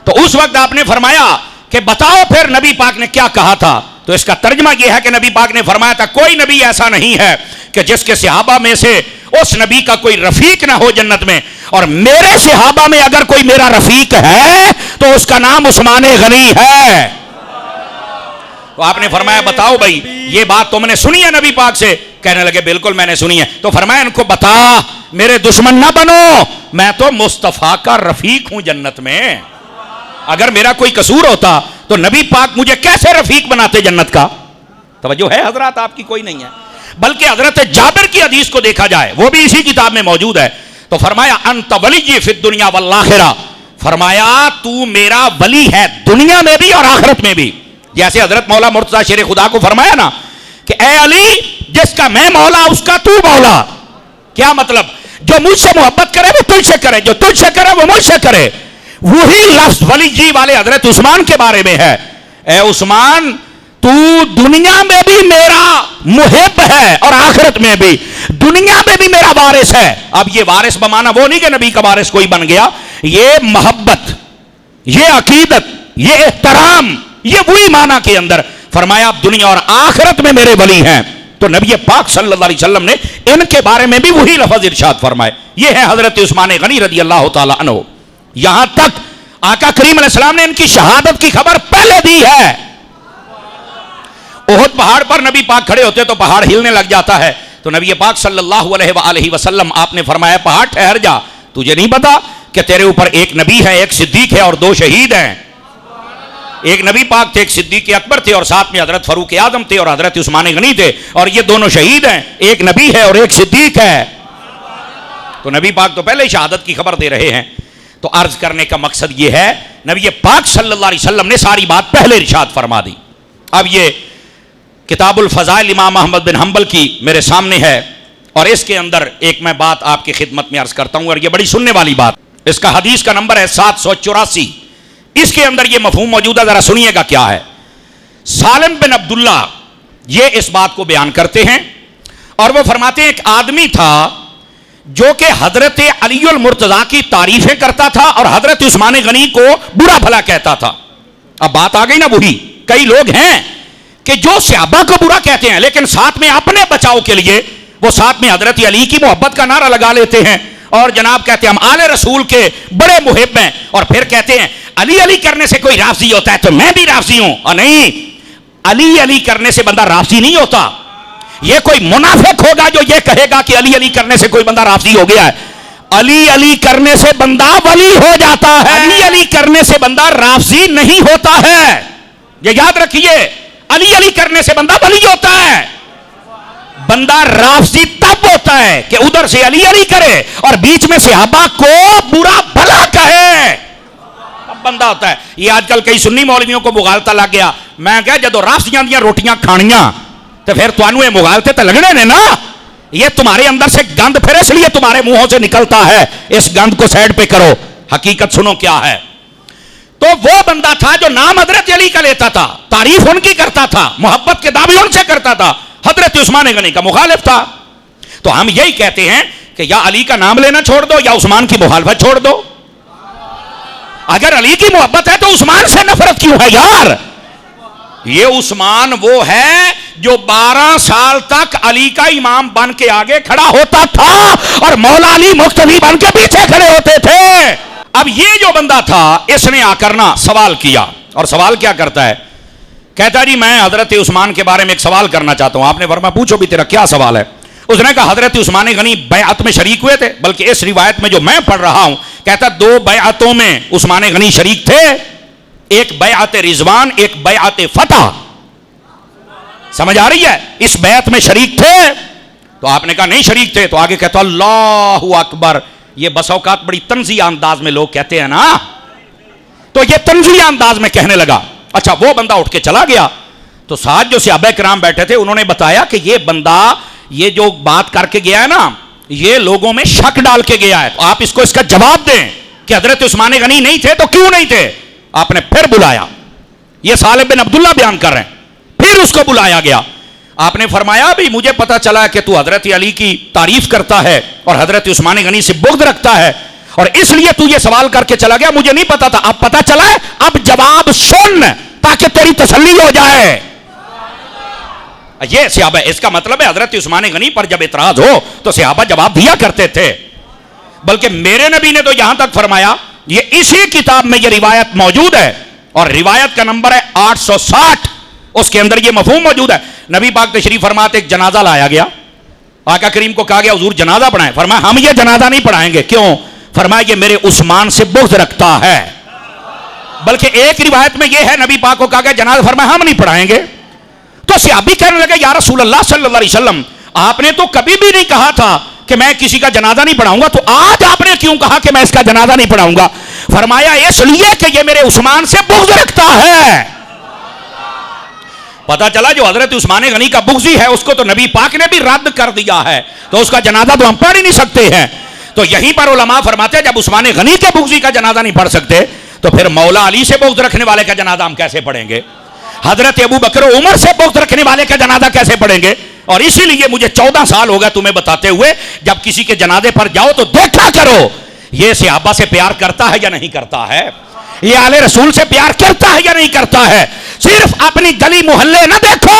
تو اس وقت آپ نے فرمایا کہ بتاؤ پھر نبی پاک نے کیا کہا تھا. تو اس کا ترجمہ یہ ہے کہ نبی پاک نے فرمایا تھا کوئی نبی ایسا نہیں ہے کہ جس کے صحابہ میں سے اس نبی کا کوئی رفیق نہ ہو جنت میں, اور میرے صحابہ میں اگر کوئی میرا رفیق ہے تو اس کا نام عثمان غنی ہے. تو آپ نے فرمایا بتاؤ بھائی یہ بات تم نے سنی ہے نبی پاک سے؟ کہنے لگے بالکل میں نے سنی ہے. تو فرمایا ان کو بتا میرے دشمن نہ بنو, میں تو مصطفیٰ کا رفیق ہوں جنت میں. اگر میرا کوئی قصور ہوتا تو نبی پاک مجھے کیسے رفیق بناتے جنت کا؟ توجہ ہے حضرات آپ کی؟ کوئی نہیں ہے. بلکہ حضرت جابر کی حدیث کو دیکھا جائے وہ بھی اسی کتاب میں موجود ہے. تو فرمایا انت ولی فی الدنیا والآخرہ, فرمایا تو میرا ولی ہے دنیا میں بھی اور آخرت میں بھی. جیسے حضرت مولا مرتضیٰ شیر خدا کو فرمایا نا کہ اے علی جس کا میں مولا اس کا تو مولا. کیا مطلب؟ جو مجھ سے محبت کرے وہ تجھ سے کرے, جو تجھ سے کرے وہ مجھ سے کرے. وہی لفظ ولی جی والے حضرت عثمان کے بارے میں ہے. اے عثمان تو دنیا میں بھی میرا محب ہے اور آخرت میں بھی, دنیا میں بھی میرا وارث ہے. اب یہ وارث بمانا وہ نہیں کہ نبی کا وارث کوئی بن گیا, یہ محبت, یہ عقیدت, یہ احترام, یہ وہی معنی کے اندر فرمایا اب دنیا اور آخرت میں میرے ولی ہیں. تو نبی پاک صلی اللہ علیہ وسلم نے ان کے بارے میں بھی وہی لفظ ارشاد فرمائے. یہ ہے حضرت عثمان غنی رضی اللہ تعالی عنہ. یہاں تک آقا کریم علیہ السلام نے ان کی شہادت کی خبر پہلے دی ہے. احد پہاڑ پر نبی پاک کھڑے ہوتے تو پہاڑ ہلنے لگ جاتا ہے. تو نبی پاک صلی اللہ علیہ وآلہ وسلم آپ نے فرمایا پہاڑ ٹھہر جا, تجھے نہیں پتا کہ تیرے اوپر ایک نبی ہے, ایک صدیق ہے اور دو شہید ہیں. ایک نبی پاک تھے, ایک صدیق اکبر تھے اور ساتھ میں حضرت فاروق اعظم تھے اور حضرت عثمان غنی تھے, اور یہ دونوں شہید ہیں. ایک نبی ہے اور ایک صدیق ہے. تو نبی پاک تو پہلے ہی شہادت کی خبر دے رہے ہیں. تو عرض کرنے کا مقصد یہ ہے نبی پاک صلی اللہ علیہ وسلم نے ساری بات پہلے ارشاد فرما دی. اب یہ کتاب الفضائل امام احمد بن حنبل کی میرے سامنے ہے, اور اس کے اندر ایک میں بات آپ کی خدمت میں عرض کرتا ہوں, اور یہ بڑی سننے والی بات. اس کا حدیث کا نمبر ہے 784. اس کے اندر یہ مفہوم موجود ہے, ذرا سنیے گا کیا ہے. سالم بن عبداللہ یہ اس بات کو بیان کرتے ہیں اور وہ فرماتے ہیں ایک آدمی تھا جو کہ حضرت علی المرتضیٰ کی تعریفیں کرتا تھا اور حضرت عثمان غنی کو برا بھلا کہتا تھا. اب بات آ گئی نا وہی. کئی لوگ ہیں کہ جو صحابہ کو برا کہتے ہیں لیکن ساتھ میں اپنے بچاؤ کے لیے وہ ساتھ میں حضرت علی کی محبت کا نعرہ لگا لیتے ہیں اور جناب کہتے ہیں ہم آل رسول کے بڑے محب ہیں, اور پھر کہتے ہیں علی علی کرنے سے کوئی رافضی ہوتا ہے تو میں بھی رافضی ہوں. اور نہیں, علی علی کرنے سے بندہ رافضی نہیں ہوتا. یہ کوئی منافق ہوگا جو یہ کہے گا کہ علی علی کرنے سے کوئی بندہ رافضی ہو گیا ہے. علی علی کرنے سے بندہ ولی ہو جاتا ہے, علی علی کرنے سے بندہ رافضی نہیں ہوتا ہے. یہ یاد رکھیے, علی علی کرنے سے بندہ ولی ہوتا ہے. بندہ رافضی تب ہوتا ہے کہ ادھر سے علی علی کرے اور بیچ میں صحابہ کو برا بھلا کہے, اب بندہ ہوتا ہے. یہ آج کل کئی سنی مولویوں کو مغالطہ لگ گیا. میں کہا جدو رافضیاں دیاں روٹیاں کھانیاں تو پھر تانوں یہ مغالطے تو لگنے نے نا. یہ تمہارے اندر سے گند پھر اس لیے تمہارے منہوں سے نکلتا ہے. اس گند کو سائڈ پہ کرو, حقیقت سنو کیا ہے. تو وہ بندہ تھا جو نام حضرت علی کا لیتا تھا, تعریف ان کی کرتا تھا, محبت کے دعوے ان سے کرتا تھا, حضرت عثمان غنی کا مخالف تھا. تو ہم یہی کہتے ہیں کہ یا علی کا نام لینا چھوڑ دو یا عثمان کی مخالفت چھوڑ دو. اگر علی کی محبت ہے تو عثمان سے نفرت کیوں ہے یار؟ یہ عثمان وہ ہے جو 12 سال تک علی کا امام بن کے آگے کھڑا ہوتا تھا اور مولا علی مقتدی بن کے پیچھے کھڑے ہوتے تھے. اب یہ جو بندہ تھا اس نے آ کر نا سوال کیا, اور سوال کیا کرتا ہے, کہتا ہے جی میں حضرت عثمان کے بارے میں ایک سوال کرنا چاہتا ہوں. آپ نے فرمایا پوچھو بھی تیرا کیا سوال ہے؟ اس نے کہا حضرت عثمان غنی بیعت میں شریک ہوئے تھے, بلکہ اس روایت میں جو میں پڑھ رہا ہوں کہتا 2 بیعتوں میں عثمان غنی شریک تھے, ایک بیعت رضوان, ایک بیعت فتح. سمجھ آ رہی ہے؟ اس بیعت میں شریک تھے. تو آپ نے کہا نہیں شریک تھے. تو آگے کہتا اللہ اکبر. یہ بس اوقات بڑی طنزیہ انداز میں لوگ کہتے ہیں نا, تو یہ طنزیہ انداز میں کہنے لگا. اچھا وہ بندہ اٹھ کے چلا گیا. تو ساتھ جو صحابہ کرام بیٹھے تھے انہوں نے بتایا کہ یہ بندہ یہ جو بات کر کے گیا ہے نا, یہ لوگوں میں شک ڈال کے گیا ہے. تو آپ اس کو اس کا جواب دیں کہ حضرت عثمان غنی نہیں تھے تو کیوں نہیں تھے؟ آپ نے پھر بلایا. یہ سالم بن عبداللہ بیان کر رہے ہیں. پھر اس کو بلایا گیا. آپ نے فرمایا بھی مجھے پتا چلا کہ تو حضرت علی کی تعریف کرتا ہے اور حضرت عثمان غنی سے بغض رکھتا ہے, اور اس لیے تو یہ سوال کر کے چلا گیا. مجھے نہیں پتا تھا, اب پتا چلا ہے. اب جواب سن تاکہ تیری تسلی ہو جائے. یہ صحابہ, اس کا مطلب ہے حضرت عثمان غنی پر جب اعتراض ہو تو صحابہ جواب دیا کرتے تھے. بلکہ میرے نبی نے تو یہاں تک فرمایا, یہ اسی کتاب میں یہ روایت موجود ہے اور روایت کا نمبر ہے 860. اس کے اندر یہ مفہوم موجود ہے. نبی پاک تشریف فرماتے ایک جنازہ لایا گیا. آقا کریم کو کہا گیا حضور جنازہ پڑھائیں. فرمایا ہم یہ جنازہ نہیں پڑھائیں گے. کیوں؟ فرمایا یہ میرے عثمان سے بغض رکھتا ہے. بلکہ ایک روایت میں یہ ہے نبی پاک کو کہا گیا جنازہ, فرمایا ہم نہیں پڑھائیں گے. تو صحابی کہنے لگے یا رسول اللہ صلی اللہ علیہ وسلم آپ نے تو کبھی بھی نہیں کہا تھا کہ میں کسی کا جنازہ نہیں پڑھاؤں گا, تو آج آپ نے کیوں کہا کہ میں اس کا جنازہ نہیں پڑھاؤں گا؟ فرمایا اس لیے کہ یہ میرے عثمان سے بغض رکھتا ہے. پتا چلا جو حضرت عثمان غنی کا بغضی ہے اس کو تو نبی پاک نے بھی رد کر دیا ہے, تو اس کا جنازہ تو ہم پڑھ ہی نہیں سکتے ہیں. تو یہیں پر علماء فرماتے ہیں جب عثمان غنی کے بغضی کا جنازہ نہیں پڑھ سکتے تو پھر مولا علی سے بغض رکھنے والے کا جنازہ ہم کیسے پڑھیں گے؟ حضرت ابو بکر و عمر سے بغض رکھنے والے کا جنازہ کیسے پڑھیں گے؟ اور اسی لیے مجھے 14 سال ہو گیا تمہیں بتاتے ہوئے, جب کسی کے جنازے پر جاؤ تو دیکھا کرو یہ صحابہ سے پیار کرتا ہے یا نہیں کرتا ہے, یہ آل رسول سے پیار کرتا ہے یا نہیں کرتا ہے. صرف اپنی گلی محلے نہ دیکھو,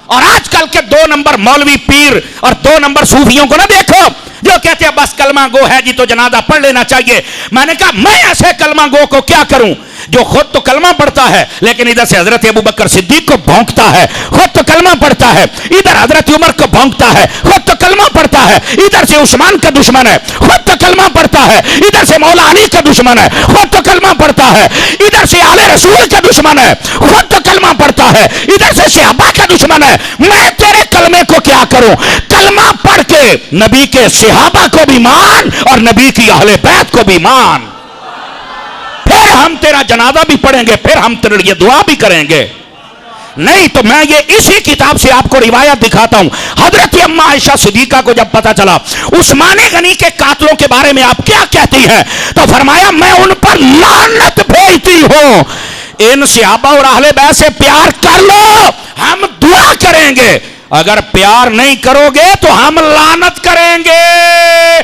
اور آج کل کے 2 نمبر مولوی پیر اور 2 نمبر صوفیوں کو نہ دیکھو جو کہتے ہیں بس کلمہ گو ہے جی تو جنازہ پڑھ لینا چاہیے. میں نے کہا میں ایسے کلمہ گو کو کیا کروں جو خود تو کلمہ پڑھتا ہے لیکن ادھر سے حضرت ابو بکر صدیق کو بھونکتا ہے, خود تو کلمہ پڑھتا ہے, ادھر حضرت عمر کو بھونکتا ہے, خود تو کلمہ پڑھتا ہے, ادھر سے عثمان کا دشمن ہے, خود تو کلمہ پڑھتا ہے, ادھر سے مولا علی کا دشمن ہے, خود تو کلمہ پڑھتا ہے, ادھر سے آل رسول کا دشمن ہے, خود تو کلمہ پڑھتا ہے, ادھر سے صحابہ کا دشمن ہے. میں تیرے کلمے کو کیا کروں؟ کلمہ پڑھ کے نبی کے صحابہ کو بھی مان اور نبی کی اہل بیت کو بھی مان, پھر ہم تیرا جنازہ بھی پڑھیں گے, پھر ہم تیرے لیے دعا بھی کریں گے. نہیں تو میں یہ اسی کتاب سے آپ کو روایت دکھاتا ہوں. حضرت اما عائشہ صدیقہ کو جب پتا چلا عثمان غنی کے قاتلوں کے بارے میں آپ کیا کہتی ہیں, تو فرمایا میں ان پر لعنت بھیجتی ہوں. ان صحابہ اور اہل بیت سے پیار کر لو, ہم دعا کریں گے. اگر پیار نہیں کرو گے تو ہم لعنت کریں گے.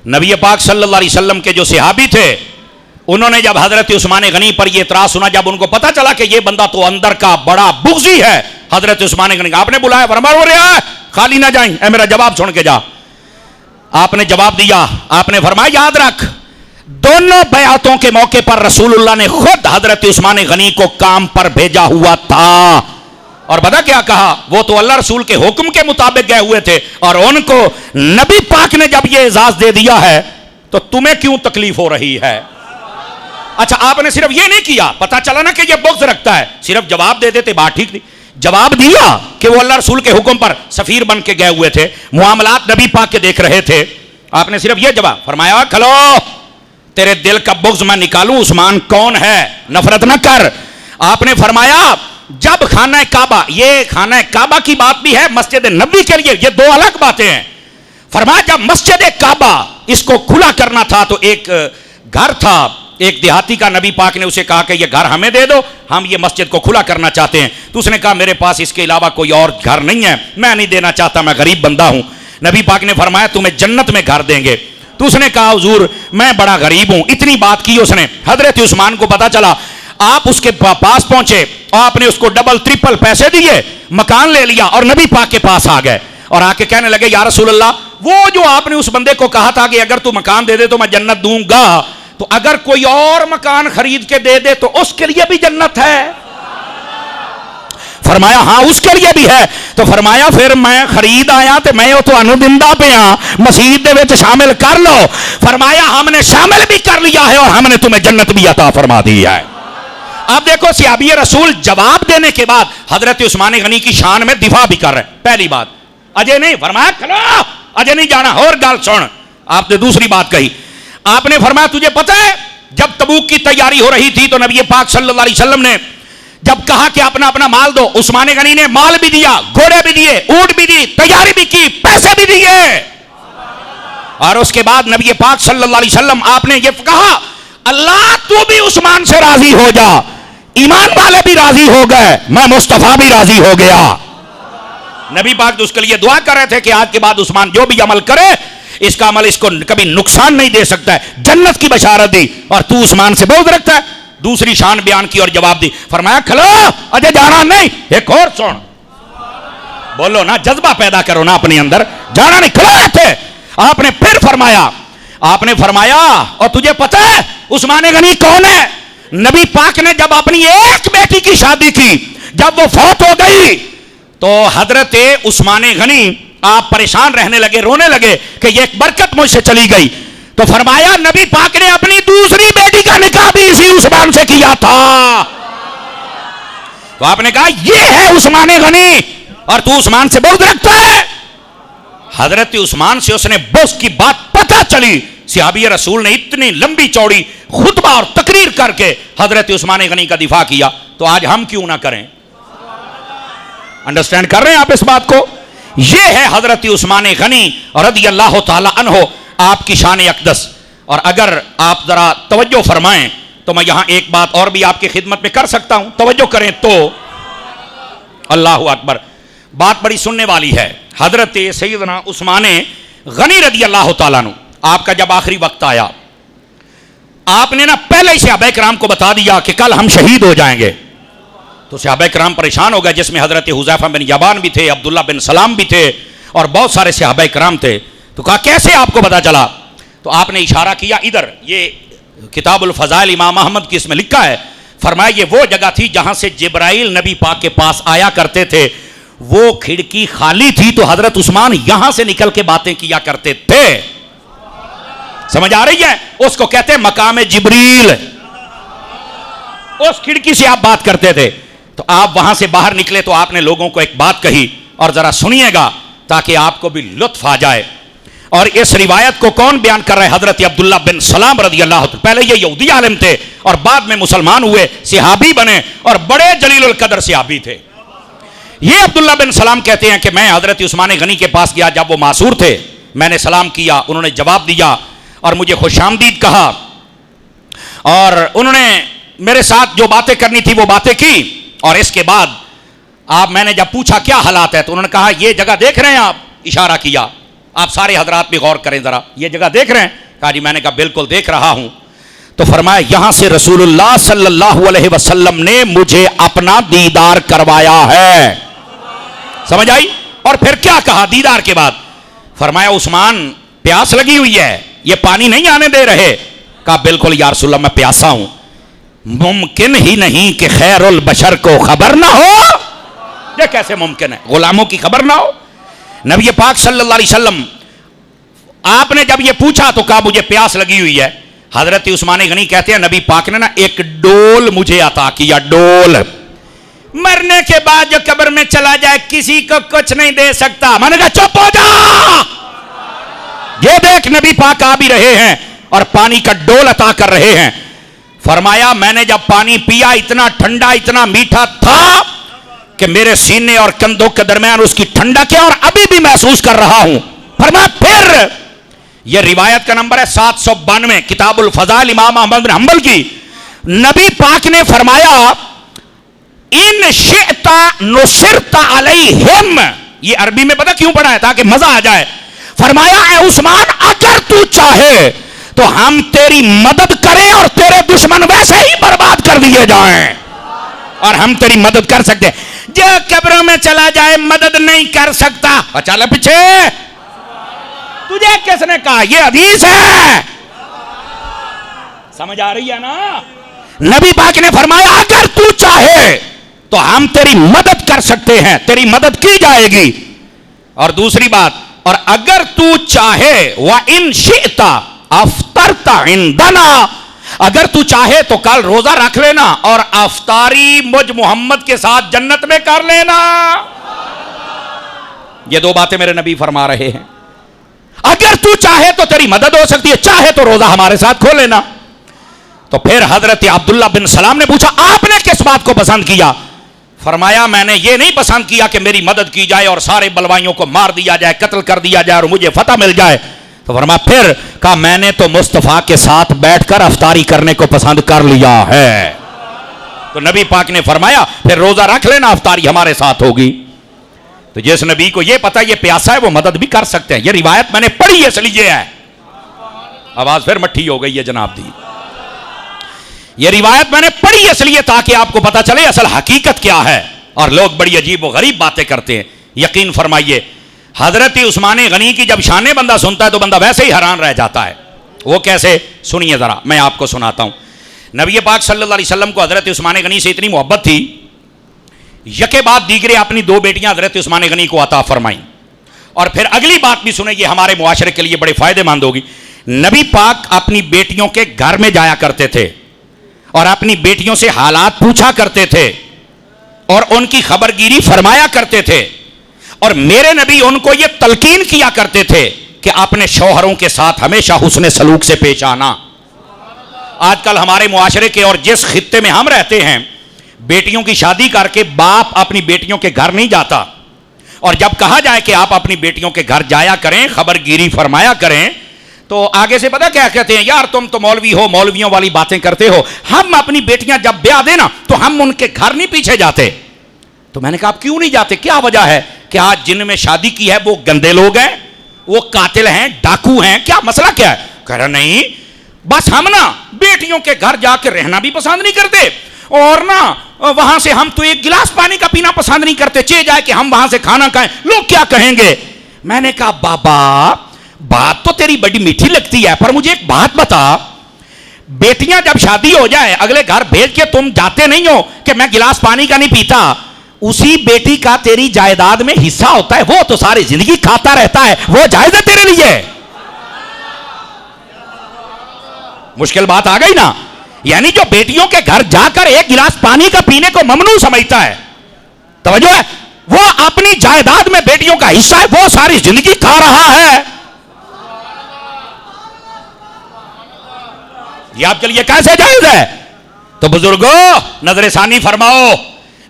نبی پاک صلی اللہ علیہ وسلم کے جو صحابی تھے انہوں نے جب حضرت عثمان غنی پر یہ اعتراض سنا, جب ان کو پتا چلا کہ یہ بندہ تو اندر کا بڑا بغضی ہے حضرت عثمان غنی, آپ نے بلایا, فرمایا ہو رہا ہے خالی نہ جائیں, اے میرا جواب سن کے جا. آپ نے جواب دیا, آپ نے فرمایا یاد رکھ دونوں بیعتوں کے موقع پر رسول اللہ نے خود حضرت عثمان غنی کو کام پر بھیجا ہوا تھا. اور پتا کیا کہا, وہ تو اللہ رسول کے حکم کے مطابق گئے ہوئے تھے, اور ان کو نبی پاک نے جب یہ اعزاز دے دیا ہے تو تمہیں کیوں تکلیف ہو رہی ہے؟ اچھا آپ نے صرف یہ نہیں کیا, پتا چلا نا کہ یہ بغض رکھتا ہے, صرف جواب دے دیتے بات ٹھیک نہیں. جواب دیا کہ وہ اللہ رسول کے حکم پر سفیر بن کے گئے ہوئے تھے, معاملات نبی پاک کے دیکھ رہے تھے. آپ نے صرف یہ جواب فرمایا کھلو تیرے دل کا بغض میں نکالوں, عثمان کون ہے, نفرت نہ کر. آپ نے فرمایا جب خانہ کعبہ, یہ خانہ کعبہ کی بات بھی ہے مسجد نبی کے لیے, یہ 2 الگ باتیں ہیں. فرمایا جب مسجد کعبہ اس کو کھلا کرنا تھا تو ایک گھر تھا ایک دیہاتی کا, نبی پاک نے اسے کہا کہ یہ گھر ہمیں دے دو, ہم یہ مسجد کو کھلا کرنا چاہتے ہیں. تو اس نے کہا میرے پاس اس کے علاوہ کوئی اور گھر نہیں ہے, میں نہیں دینا چاہتا, میں غریب بندہ ہوں. نبی پاک نے فرمایا تمہیں جنت میں گھر دیں گے. تو اس نے کہا حضور میں بڑا غریب ہوں. اتنی بات کی اس نے. حضرت عثمان کو پتا چلا, آپ اس کے پاس پہنچے, آپ نے اس کو ڈبل ٹرپل پیسے دیے, مکان لے لیا اور نبی پاک کے پاس آ گئے اور آ کے کہنے لگے یا رسول اللہ, وہ جو آپ نے اس بندے کو کہا تھا کہ اگر تو مکان دے دے تو میں جنت دوں گا, تو اگر کوئی اور مکان خرید کے دے دے تو اس کے لیے بھی جنت ہے؟ فرمایا ہاں اس کے لیے بھی ہے. تو فرمایا پھر میں خرید آیا تو میں تو انودندہ پہ ہاں, مسجد دے وچ شامل کر لو. فرمایا ہم نے شامل بھی کر لیا ہے اور ہم نے تمہیں جنت بھی عطا فرما دی ہے. اب دیکھو صحابی رسول جواب دینے کے بعد حضرت عثمان غنی کی شان میں دفاع بھی کر رہے ہیں. پہلی بات اجے نہیں, فرمایا کھلو اجے نہیں جانا, اور گال سن. آپ نے دوسری بات کہی, آپ نے فرمایا تجھے پتہ ہے جب تبوک کی تیاری ہو رہی تھی تو نبی پاک صلی اللہ علیہ وسلم نے جب کہا کہ اپنا اپنا مال دو, عثمان غنی نے مال بھی دیا, گھوڑے بھی دیے, اونٹ بھی دی, تیاری بھی کی, پیسے بھی دیے. اور اس کے بعد نبی پاک صلی اللہ علیہ وسلم آپ نے یہ کہا اللہ تو بھی عثمان سے راضی ہو جا, ایمان والے بھی راضی ہو گئے, میں مصطفیٰ بھی راضی ہو گیا. نبی پاک تو اس کے لیے دعا کر رہے تھے کہ آج کے بعد عثمان جو بھی عمل کرے اس کا عمل اس کو کبھی نقصان نہیں دے سکتا ہے. جنت کی بشارت دی اور تو عثمان سے بغض رکھتا ہے. دوسری شان بیان کی اور جواب دی. فرمایا کھلو اجے جانا نہیں. ایک اور سن, بولو نا, جذبہ پیدا کرو نا اپنے اندر, جانا نہیں, کھلو تھے. آپ نے پھر فرمایا, آپ نے فرمایا اور تجھے پتہ ہے عثمان غنی کون ہے؟ نبی پاک نے جب اپنی ایک بیٹی کی شادی کی, جب وہ فوت ہو گئی تو حضرت عثمان غنی آپ پریشان رہنے لگے, رونے لگے کہ یہ ایک برکت مجھ سے چلی گئی. تو فرمایا نبی پاک نے اپنی دوسری بیٹی کا نکاح بھی اسی عثمان سے کیا تھا. تو آپ نے کہا یہ ہے عثمان غنی اور تو عثمان سے بغض رکھتا ہے. حضرت عثمان سے اس نے بغض کی بات پتہ چلی. صحابی رسول نے اتنی لمبی چوڑی خطبہ اور تقریر کر کے حضرت عثمان غنی کا دفاع کیا. تو آج ہم کیوں نہ کریں؟ انڈرسٹینڈ کر رہے ہیں آپ اس بات کو؟ یہ ہے حضرت عثمان غنی رضی اللہ تعالی عنہ, آپ کی شان اقدس. اور اگر آپ ذرا توجہ فرمائیں تو میں یہاں ایک بات اور بھی آپ کی خدمت میں کر سکتا ہوں, توجہ کریں تو. اللہ اکبر, بات بڑی سننے والی ہے. حضرت سیدنا عثمان غنی رضی اللہ تعالیٰ عنہ, آپ کا جب آخری وقت آیا, آپ نے نا پہلے ہی صحابہ کرام کو بتا دیا کہ کل ہم شہید ہو جائیں گے. تو صحابہ کرام پریشان ہو گئے, جس میں حضرت حذیفہ بن یمان بھی تھے, عبداللہ بن سلام بھی تھے اور بہت سارے صحابہ کرام تھے. تو کہا کیسے آپ کو پتا چلا؟ تو آپ نے اشارہ کیا ادھر, یہ کتاب الفضائل امام احمد کی اس میں لکھا ہے. فرمایا یہ وہ جگہ تھی جہاں سے جبرائیل نبی پاک کے پاس آیا کرتے تھے, وہ کھڑکی خالی تھی تو حضرت عثمان یہاں سے نکل کے باتیں کیا کرتے تھے. سمجھ آ رہی ہے؟ اس کو کہتے ہیں مقام جبریل. اس کھڑکی سے آپ بات کرتے تھے. تو آپ وہاں سے باہر نکلے تو آپ نے لوگوں کو ایک بات کہی, اور ذرا سنیے گا تاکہ آپ کو بھی لطف آ جائے. اور اس روایت کو کون بیان کر رہے ہیں؟ حضرت عبداللہ بن سلام رضی اللہ عنہ. پہلے یہ یہودی عالم تھے اور بعد میں مسلمان ہوئے, صحابی بنے اور بڑے جلیل القدر صحابی تھے. یہ عبداللہ بن سلام کہتے ہیں کہ میں حضرت عثمان غنی کے پاس گیا جب وہ معصور تھے. میں نے سلام کیا, انہوں نے جواب دیا اور مجھے خوش آمدید کہا, اور انہوں نے میرے ساتھ جو باتیں کرنی تھی وہ باتیں کی. اور اس کے بعد میں نے جب پوچھا کیا حالات ہے تو انہوں نے کہا یہ جگہ دیکھ رہے ہیں آپ؟ اشارہ کیا. آپ سارے حضرات بھی غور کریں ذرا, یہ جگہ دیکھ رہے ہیں؟ کہا جی. میں نے کہا بالکل دیکھ رہا ہوں. تو فرمایا یہاں سے رسول اللہ صلی اللہ علیہ وسلم نے مجھے اپنا دیدار کروایا ہے. سمجھ آئی؟ اور پھر کیا کہا دیدار کے بعد؟ فرمایا عثمان پیاس لگی ہوئی ہے, یہ پانی نہیں آنے دے رہے. کہا بالکل یا رسول اللہ میں پیاسا ہوں. ممکن ہی نہیں کہ خیر البشر کو خبر نہ ہو. یہ کیسے ممکن ہے؟ غلاموں کی خبر نہ ہو؟ نبی پاک صلی اللہ علیہ وسلم آپ نے جب یہ پوچھا تو کہا مجھے پیاس لگی ہوئی ہے. حضرت عثمان غنی کہتے ہیں نبی پاک نے نا ایک ڈول مجھے عطا کیا. ڈول مرنے کے بعد جو قبر میں چلا جائے کسی کو کچھ نہیں دے سکتا. میں نے کہا چپ ہو جا, یہ دیکھ نبی پاک آ بھی رہے ہیں اور پانی کا ڈول عطا کر رہے ہیں. فرمایا میں نے جب پانی پیا اتنا ٹھنڈا اتنا میٹھا تھا کہ میرے سینے اور کندھوں کے درمیان اس کی ٹھنڈک ہے اور ابھی بھی محسوس کر رہا ہوں. فرمایا پھر یہ روایت کا نمبر ہے 792 کتاب الفضائل امام احمد بن حنبل کی. نبی پاک نے فرمایا ان شئت نصرت علیہم. یہ عربی میں پتہ کیوں پڑھا ہے؟ تاکہ مزہ آ جائے. فرمایا اے عثمان اگر تو چاہے تو ہم تیری مدد کریں اور تیرے دشمن ویسے ہی برباد کر دیے جائیں، اور ہم تیری مدد کر سکتے ہیں۔ جو قبروں میں چلا جائے مدد نہیں کر سکتا، چل پیچھے، تجھے کس نے کہا؟ یہ حدیث ہے، سمجھ آ رہی ہے نا؟ نبی پاک نے فرمایا اگر تو چاہے تو ہم تیری مدد کر سکتے ہیں، تیری مدد کی جائے گی۔ اور دوسری بات، اور اگر تو چاہے وَإِن شِئْتَ أَفْطَرْتَ عِنْدَنَا، اگر تو چاہے تو کل روزہ رکھ لینا اور افطاری مجھ محمد کے ساتھ جنت میں کر لینا۔ یہ دو باتیں میرے نبی فرما رہے ہیں، اگر تو چاہے تو تیری مدد ہو سکتی ہے، چاہے تو روزہ ہمارے ساتھ کھول لینا۔ تو پھر حضرت عبداللہ بن سلام نے پوچھا آپ نے کس بات کو پسند کیا؟ فرمایا میں نے یہ نہیں پسند کیا کہ میری مدد کی جائے اور سارے بلوائیوں کو مار دیا جائے، قتل کر دیا جائے اور مجھے فتح مل جائے۔ تو فرمایا پھر کہا میں نے تو مصطفیٰ کے ساتھ بیٹھ کر افطاری کرنے کو پسند کر لیا ہے۔ تو نبی پاک نے فرمایا پھر روزہ رکھ لینا، افطاری ہمارے ساتھ ہوگی۔ تو جس نبی کو یہ پتا یہ پیاسا ہے وہ مدد بھی کر سکتے ہیں۔ یہ روایت میں نے پڑھی اس لیے ہے، آواز پھر مٹھی ہو گئی ہے جناب دی، یہ روایت میں نے پڑھی اس لیے تاکہ آپ کو پتا چلے اصل حقیقت کیا ہے۔ اور لوگ بڑی عجیب و غریب باتیں کرتے ہیں۔ یقین فرمائیے حضرت عثمان غنی کی جب شانیں بندہ سنتا ہے تو بندہ ویسے ہی حیران رہ جاتا ہے۔ وہ کیسے؟ سنیے ذرا، میں آپ کو سناتا ہوں۔ نبی پاک صلی اللہ علیہ وسلم کو حضرت عثمان غنی سے اتنی محبت تھی، یکے بعد دیگرے اپنی دو بیٹیاں حضرت عثمان غنی کو عطا فرمائیں۔ اور پھر اگلی بات بھی سنیں، یہ ہمارے معاشرے کے لیے بڑے فائدے مند ہوگی۔ نبی پاک اپنی بیٹیوں کے گھر میں جایا کرتے تھے اور اپنی بیٹیوں سے حالات پوچھا کرتے تھے اور ان کی خبرگیری فرمایا کرتے تھے، اور میرے نبی ان کو یہ تلقین کیا کرتے تھے کہ اپنے شوہروں کے ساتھ ہمیشہ حسن سلوک سے پیش آنا۔ آج کل ہمارے معاشرے کے اور جس خطے میں ہم رہتے ہیں، بیٹیوں کی شادی کر کے باپ اپنی بیٹیوں کے گھر نہیں جاتا، اور جب کہا جائے کہ آپ اپنی بیٹیوں کے گھر جایا کریں، خبرگیری فرمایا کریں، تو آگے سے پتہ کیا کہتے ہیں؟ یار تم تو مولوی ہو، مولویوں والی باتیں کرتے ہو، ہم اپنی بیٹیاں جب بیاہ دینا تو ہم ان کے گھر نہیں پیچھے جاتے۔ تو میں نے کہا آپ کیوں نہیں جاتے؟ کیا وجہ ہے؟ کہ آج جن میں شادی کی ہے وہ گندے لوگ ہیں، وہ قاتل ہیں، ڈاکو ہیں، کیا مسئلہ کیا ہے؟ کہہ رہا نہیں، بس ہم نا بیٹیوں کے گھر جا کے رہنا بھی پسند نہیں کرتے، اور نا وہاں سے ہم تو ایک گلاس پانی کا پینا پسند نہیں کرتے، چاہے جائے کہ ہم وہاں سے کھانا کھائیں، لوگ کیا کہیں گے؟ میں نے کہا بابا بات تو تیری بڑی میٹھی لگتی ہے، پر مجھے ایک بات بتا، بیٹیاں جب شادی ہو جائے اگلے گھر بھیج کے تم جاتے نہیں ہو کہ میں گلاس پانی کا نہیں پیتا، اسی بیٹی کا تیری جائیداد میں حصہ ہوتا ہے، وہ تو ساری زندگی کھاتا رہتا ہے، وہ جائز ہے تیرے لیے؟ مشکل بات آ گئی نا؟ یعنی جو بیٹیوں کے گھر جا کر ایک گلاس پانی کا پینے کو ممنوع سمجھتا ہے، توجہ ہے، وہ اپنی جائیداد میں بیٹیوں کا حصہ ہے، وہ ساری زندگی کھا رہا ہے۔ یہ آپ کے لیے کیسے جائز ہے؟ تو بزرگوں نظر ثانی فرماؤ،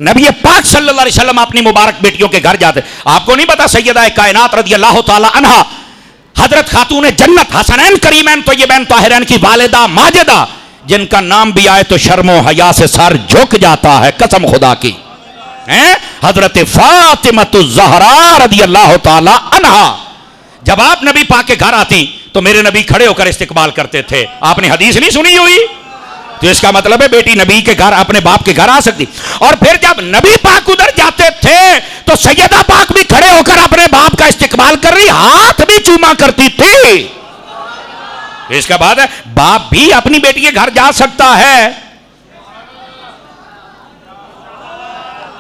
نبی پاک صلی اللہ علیہ وسلم اپنی مبارک بیٹیوں کے گھر جاتے۔ آپ کو نہیں پتا سیدہ کائنات رضی اللہ تعالی عنہا حضرت خاتون جنت حسنین کریمین طیبین طاہرین کی والدہ ماجدہ، جن کا نام بھی آئے تو شرم و حیا سے سر جھک جاتا ہے، قسم خدا کی، حضرت فاطمہ الزہرا رضی اللہ تعالی عنہا، جب آپ نبی پاک کے گھر آتی تو میرے نبی کھڑے ہو کر استقبال کرتے تھے۔ آپ نے حدیث نہیں سنی ہوئی؟ تو اس کا مطلب ہے بیٹی نبی کے گھر اپنے باپ کے گھر آ سکتی، اور پھر جب نبی پاک ادھر جاتے تھے تو سیدہ پاک بھی کھڑے ہو کر اپنے باپ کا استقبال کر رہی، ہاتھ بھی چوما کرتی تھی۔ اس کے بعد باپ بھی اپنی بیٹی کے گھر جا سکتا ہے۔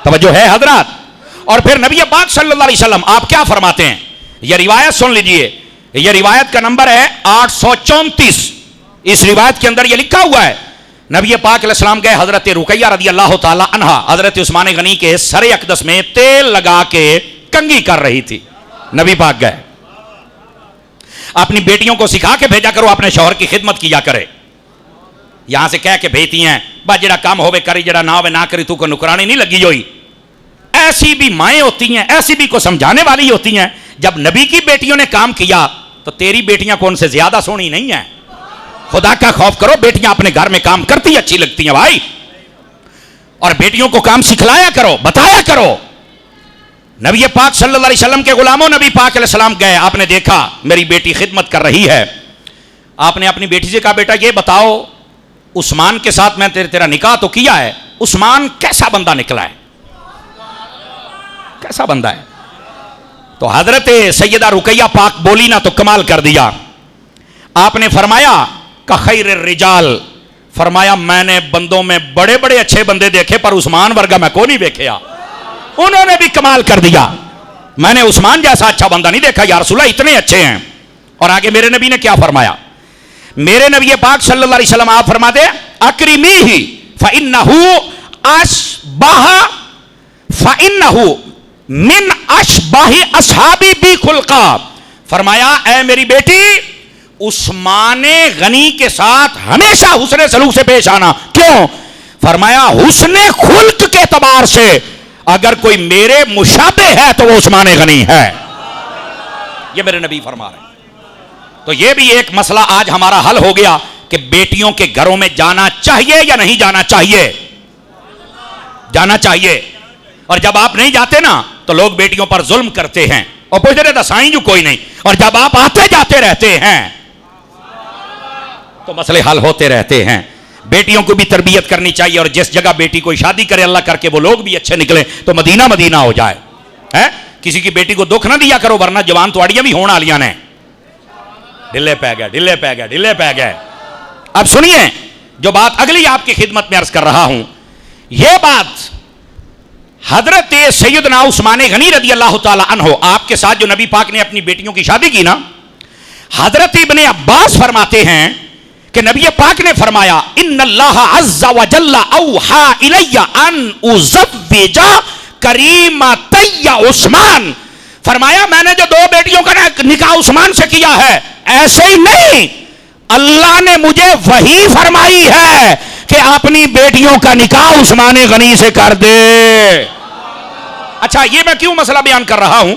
توجہ ہے حضرات؟ اور پھر نبی پاک صلی اللہ علیہ وسلم آپ کیا فرماتے ہیں؟ یہ روایت سن لیجئے، یہ روایت کا نمبر ہے 834۔ اس روایت کے اندر یہ لکھا ہوا ہے نبی پاک علیہ السلام گئے حضرت رقیہ رضی اللہ تعالی عنہا حضرت عثمان غنی کے سر اقدس میں تیل لگا کے کنگھی کر رہی تھی۔ نبی پاک گئے، اپنی بیٹیوں کو سکھا کے بھیجا کرو اپنے شوہر کی خدمت کیا کرے، یہاں سے کہہ کے بھیجتی ہیں با جڑا کام ہوئے کری جڑا نہ ہوئے نہ کری، تو کو نکرانی نہیں لگی ہوئی۔ ایسی بھی مائیں ہوتی ہیں، ایسی بھی کو سمجھانے والی ہوتی ہیں، جب نبی کی بیٹیوں نے کام کیا تو تیری بیٹیاں کون سے زیادہ سونی نہیں ہیں؟ خدا کا خوف کرو، بیٹیاں اپنے گھر میں کام کرتی اچھی لگتی ہیں بھائی، اور بیٹیوں کو کام سکھلایا کرو، بتایا کرو۔ نبی پاک صلی اللہ علیہ وسلم کے غلاموں نبی پاک علیہ السلام گئے, آپ نے دیکھا میری بیٹی خدمت کر رہی ہے. آپ نے اپنی بیٹی سے کہا بیٹا یہ بتاؤ عثمان کے ساتھ میں تیرا نکاح تو کیا ہے, عثمان کیسا بندہ نکلا ہے, کیسا بندہ ہے؟ تو حضرت سیدہ رقیہ پاک بولی نا تو کمال کر دیا. آپ نے فرمایا کہ خیر الرجال, فرمایا میں نے بندوں میں بڑے بڑے اچھے بندے دیکھے پر عثمان ورگا میں کو نہیں دیکھا. انہوں نے بھی کمال کر دیا, میں نے عثمان جیسا اچھا بندہ نہیں دیکھا یا رسول اللہ اتنے اچھے ہیں. اور آگے میرے نبی نے کیا فرمایا, میرے نبی پاک صلی اللہ علیہ وسلم آپ فرماتے اکرمیہ فإنہ اشبہ من اشبہ اصحابی بی خلقا. فرمایا اے میری بیٹی عثمان غنی کے ساتھ ہمیشہ حسن سلوک سے پیش آنا. کیوں؟ فرمایا حسن خلق کے اعتبار سے اگر کوئی میرے مشابہ ہے تو وہ عثمان غنی ہے. یہ میرے نبی فرما رہے ہیں. تو یہ بھی ایک مسئلہ آج ہمارا حل ہو گیا کہ بیٹیوں کے گھروں میں جانا چاہیے یا نہیں جانا چاہیے. جانا چاہیے. اور جب آپ نہیں جاتے نا تو لوگ بیٹیوں پر ظلم کرتے ہیں اور پوچھتے رہتا سائیں جو کوئی نہیں, اور جب آپ آتے جاتے رہتے ہیں تو مسئلے حل ہوتے رہتے ہیں. بیٹیوں کو بھی تربیت کرنی چاہیے, اور جس جگہ بیٹی کوئی شادی کرے اللہ کر کے وہ لوگ بھی اچھے نکلیں تو مدینہ مدینہ ہو جائے. کسی کی بیٹی کو دکھ نہ دیا کرو ورنہ جوان تواڑیاں بھی ہونا آلیاں نے. ڈلے پہ گئے, ڈلے پہ گئے, ڈلے پہ گئے. اب سنیے جو بات اگلی آپ کی خدمت میں عرض کر رہا ہوں, یہ بات حضرت سیدنا عثمان غنی رضی اللہ تعالی عنہ آپ کے ساتھ جو نبی پاک نے اپنی بیٹیوں کی شادی کی نا, حضرت ابن عباس فرماتے ہیں کہ نبی پاک نے فرمایا ان اللہ عز وجل اوحا الی ان ازوج کریمتی عثمان. فرمایا میں نے جو دو بیٹیوں کا نکاح عثمان سے کیا ہے ایسے ہی نہیں, اللہ نے مجھے وحی فرمائی ہے کہ اپنی بیٹیوں کا نکاح عثمان غنی سے کر دے. اچھا یہ میں کیوں مسئلہ بیان کر رہا ہوں,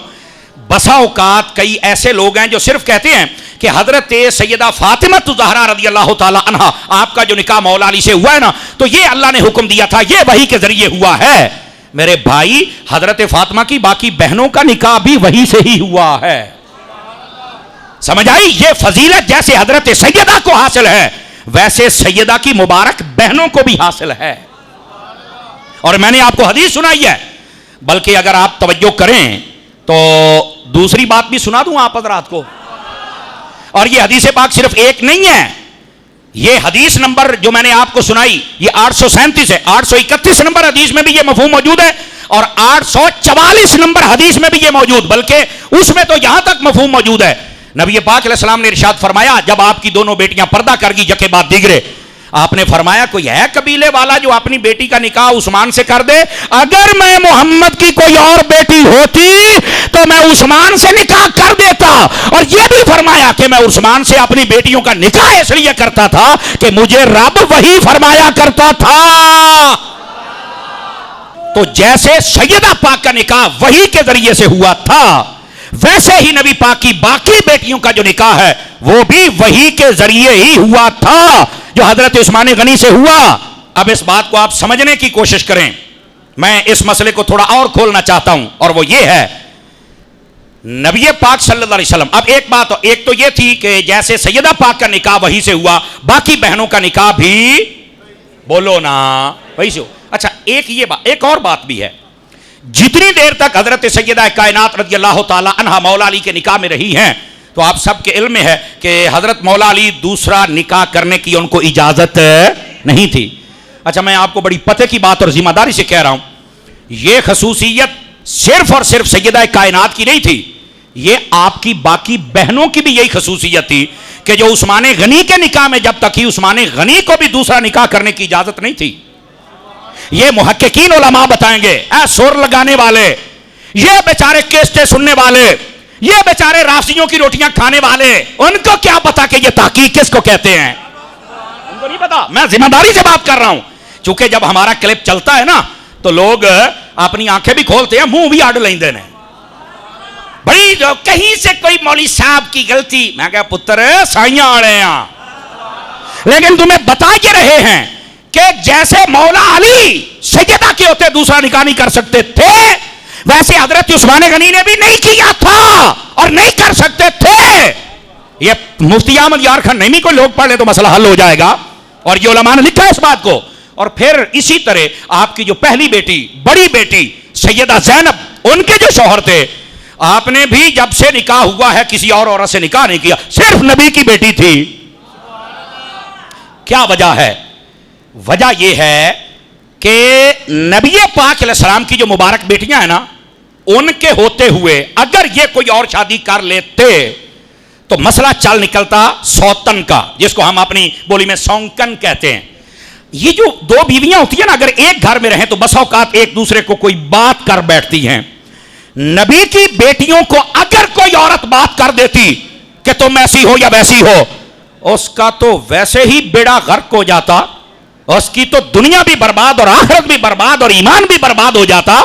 بسا اوقات کئی ایسے لوگ ہیں جو صرف کہتے ہیں کہ حضرت سیدہ فاطمہ زہرا رضی اللہ تعالی عنہا آپ کا جو نکاح مولا علی سے ہوا ہے نا تو یہ اللہ نے حکم دیا تھا, یہ وحی کے ذریعے ہوا ہے. میرے بھائی حضرت فاطمہ کی باقی بہنوں کا نکاح بھی وحی سے ہی ہوا ہے. سمجھ آئی؟ یہ فضیلت جیسے حضرت سیدہ کو حاصل ہے ویسے سیدہ کی مبارک بہنوں کو بھی حاصل ہے. اور میں نے آپ کو حدیث سنائی ہے, بلکہ اگر آپ توجہ کریں تو دوسری بات بھی سنا دوں آپ حضرات کو. اور یہ حدیث پاک صرف ایک نہیں ہے, یہ حدیث نمبر جو میں نے آپ کو سنائی یہ 837 ہے. 831 نمبر حدیث میں بھی یہ مفہوم موجود ہے اور 844 نمبر حدیث میں بھی یہ موجود, بلکہ اس میں تو یہاں تک مفہوم موجود ہے. نبی پاک علیہ السلام نے ارشاد فرمایا جب آپ کی دونوں بیٹیاں پردہ کر گی یکے بعد دیگرے, آپ نے فرمایا کوئی ہے قبیلے والا جو اپنی بیٹی کا نکاح عثمان سے کر دے؟ اگر میں محمد کی کوئی اور بیٹی ہوتی تو میں عثمان سے نکاح کر دیتا. اور یہ بھی فرمایا کہ میں عثمان سے اپنی بیٹیوں کا نکاح اس لیے کرتا تھا کہ مجھے رب وہی فرمایا کرتا تھا. تو جیسے سیدہ پاک کا نکاح وحی کے ذریعے سے ہوا تھا ویسے ہی نبی پاک کی باقی بیٹیوں کا جو نکاح ہے وہ بھی وحی کے ذریعے ہی ہوا تھا جو حضرت عثمان غنی سے ہوا. اب اس بات کو آپ سمجھنے کی کوشش کریں. میں اس مسئلے کو تھوڑا اور کھولنا چاہتا ہوں اور وہ یہ ہے نبی پاک صلی اللہ علیہ وسلم. اب ایک بات, ایک تو یہ تھی کہ جیسے سیدہ پاک کا نکاح وحی سے ہوا باقی بہنوں کا نکاح بھی بولو نا وحی سے ہو. اچھا ایک اور بات بھی ہے, جتنی دیر تک حضرت سیدہ کائنات رضی اللہ تعالی عنہا مولا علی کے نکاح میں رہی ہیں تو آپ سب کے علم میں ہے کہ حضرت مولا علی دوسرا نکاح کرنے کی ان کو اجازت نہیں تھی. اچھا میں آپ کو بڑی پتے کی بات اور ذمہ داری سے کہہ رہا ہوں, یہ خصوصیت صرف اور صرف سیدہ کائنات کی نہیں تھی, یہ آپ کی باقی بہنوں کی بھی یہی خصوصیت تھی کہ جو عثمان غنی کے نکاح میں جب تک ہی عثمان غنی کو بھی دوسرا نکاح کرنے کی اجازت نہیں تھی. یہ محققین علماء بتائیں گے, سور لگانے والے, یہ بیچارے کیسٹیں سننے والے, یہ بیچارے رافضیوں کی روٹیاں کھانے والے, ان کو کیا پتا کہ یہ تحقیق کس کو کہتے ہیں؟ ان کو نہیں پتا. میں ذمہ داری سے بات کر رہا ہوں چونکہ جب ہمارا کلپ چلتا ہے نا تو لوگ اپنی آنکھیں بھی کھولتے ہیں, منہ بھی اڑ لیندے ہیں. بڑی جو کہیں سے کوئی مولوی صاحب کی غلطی, میں کہا پتر سائیاں آ رہے ہیں, لیکن تمہیں بتا کے رہے ہیں کہ جیسے مولا علی سیدہ کے ہوتے دوسرا نکاح نہیں کر سکتے تھے ویسے حضرت عثمان غنی نے بھی نہیں کیا تھا اور نہیں کر سکتے تھے. یہ مفتی احمد یار خان نعیمی کو لوگ پڑھ لیں تو مسئلہ حل ہو جائے گا, اور یہ علماء نے لکھا ہے اس بات کو. اور پھر اسی طرح آپ کی جو پہلی بیٹی, بڑی بیٹی سیدہ زینب, ان کے جو شوہر تھے, آپ نے بھی جب سے نکاح ہوا ہے کسی اور عورت سے نکاح نہیں کیا, صرف نبی کی بیٹی تھی. کیا وجہ ہے؟ وجہ یہ ہے کہ نبی پاک علیہ السلام کی جو مبارک بیٹیاں ہیں نا, ان کے ہوتے ہوئے اگر یہ کوئی اور شادی کر لیتے تو مسئلہ چل نکلتا سوتن کا, جس کو ہم اپنی بولی میں سونکن کہتے ہیں. یہ جو دو بیویاں ہوتی ہیں نا, اگر ایک گھر میں رہیں تو بس اوقات ایک دوسرے کو کوئی بات کر بیٹھتی ہیں. نبی کی بیٹیوں کو اگر کوئی عورت بات کر دیتی کہ تم ایسی ہو یا ویسی ہو, اس کا تو ویسے ہی بیڑا غرق ہو جاتا, اس کی تو دنیا بھی برباد اور آخرت بھی برباد اور ایمان بھی برباد ہو جاتا.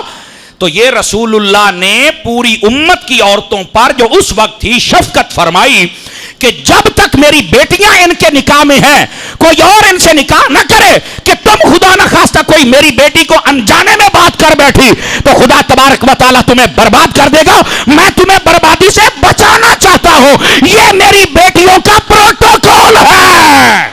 تو یہ رسول اللہ نے پوری امت کی عورتوں پر جو اس وقت تھی شفقت فرمائی کہ جب تک میری بیٹیاں ان کے نکاح میں ہیں کوئی اور ان سے نکاح نہ کرے, کہ تم خدا نہ خواستہ کوئی میری بیٹی کو انجانے میں بات کر بیٹھی تو خدا تبارک و تعالیٰ تمہیں برباد کر دے گا. میں تمہیں بربادی سے بچانا چاہتا ہوں, یہ میری بیٹیوں کا پروٹوکول ہے.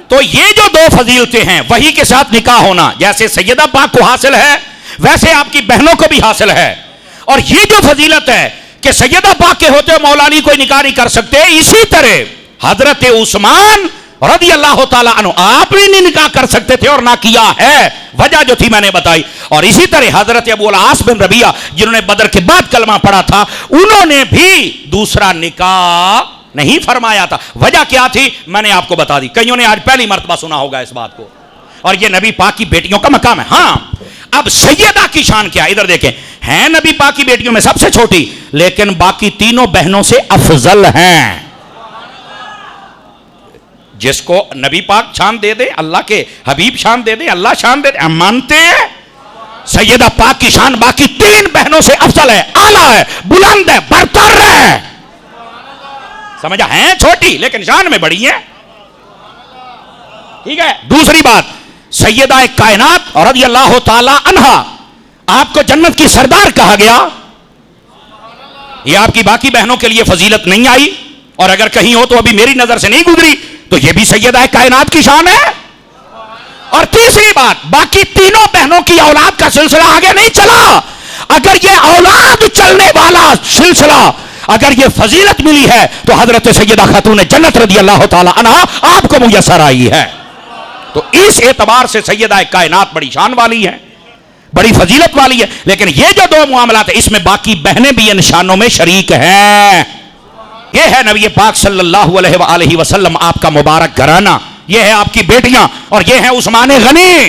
تو یہ جو دو فضیلتیں ہیں, وہی کے ساتھ نکاح ہونا, جیسے سیدہ پاک کو حاصل ہے ویسے آپ کی بہنوں کو بھی حاصل ہے. اور یہ جو فضیلت ہے کہ سیدہ پاک کے ہوتے مولا علی کوئی نکاح نہیں کر سکتے, اسی طرح حضرت عثمان رضی اللہ تعالیٰ عنہ آپ بھی نہیں نکاح کر سکتے تھے اور نہ کیا ہے, وجہ جو تھی میں نے بتائی. اور اسی طرح حضرت ابو العاص بن ربیعہ جنہوں نے بدر کے بعد کلمہ پڑھا تھا, انہوں نے بھی دوسرا نکاح نہیں فرمایا تھا. وجہ کیا تھی میں نے آپ کو بتا دی, کئیوں نے آج پہلی مرتبہ سنا ہوگا اس بات کو, اور یہ نبی پاک کی بیٹیوں کا مقام ہے. ہاں اب سیدہ کی شان کیا, ادھر دیکھیں, ہیں نبی پاک کی بیٹیوں میں سب سے چھوٹی لیکن باقی تینوں بہنوں سے افضل ہیں. جس کو نبی پاک شان دے دے, اللہ کے حبیب شان دے دے, اللہ شان دے دے, ہم مانتے ہیں. سیدہ پاک کی شان باقی تین بہنوں سے افضل ہے, اعلیٰ ہے, بلند ہے, برتر ہے. سمجھا, ہیں چھوٹی لیکن شان میں بڑی ہیں. ٹھیک ہے. دوسری بات, سیدہ کائنات رضی اللہ تعالی عنہا, آپ کو جنت کی سردار کہا گیا. یہ آپ کی باقی بہنوں کے لیے فضیلت نہیں آئی, اور اگر کہیں ہو تو ابھی میری نظر سے نہیں گزری, تو یہ بھی سیدہ کائنات کی شان ہے. اور تیسری بات, باقی تینوں بہنوں کی اولاد کا سلسلہ آگے نہیں چلا. اگر یہ اولاد چلنے والا سلسلہ, اگر یہ فضیلت ملی ہے تو حضرت سیدہ خاتون جنت رضی اللہ تعالی عنہا آپ کو میسر آئی ہے. تو اس اعتبار سے سیدہ کائنات بڑی شان والی ہے, بڑی فضیلت والی ہے. لیکن یہ جو دو معاملات ہیں اس میں باقی بہنیں بھی ان شانوں میں شریک ہیں. یہ ہے نبی پاک صلی اللہ علیہ وآلہ وسلم آپ کا مبارک گھرانہ, یہ ہے آپ کی بیٹیاں, اور یہ ہے عثمان غنی.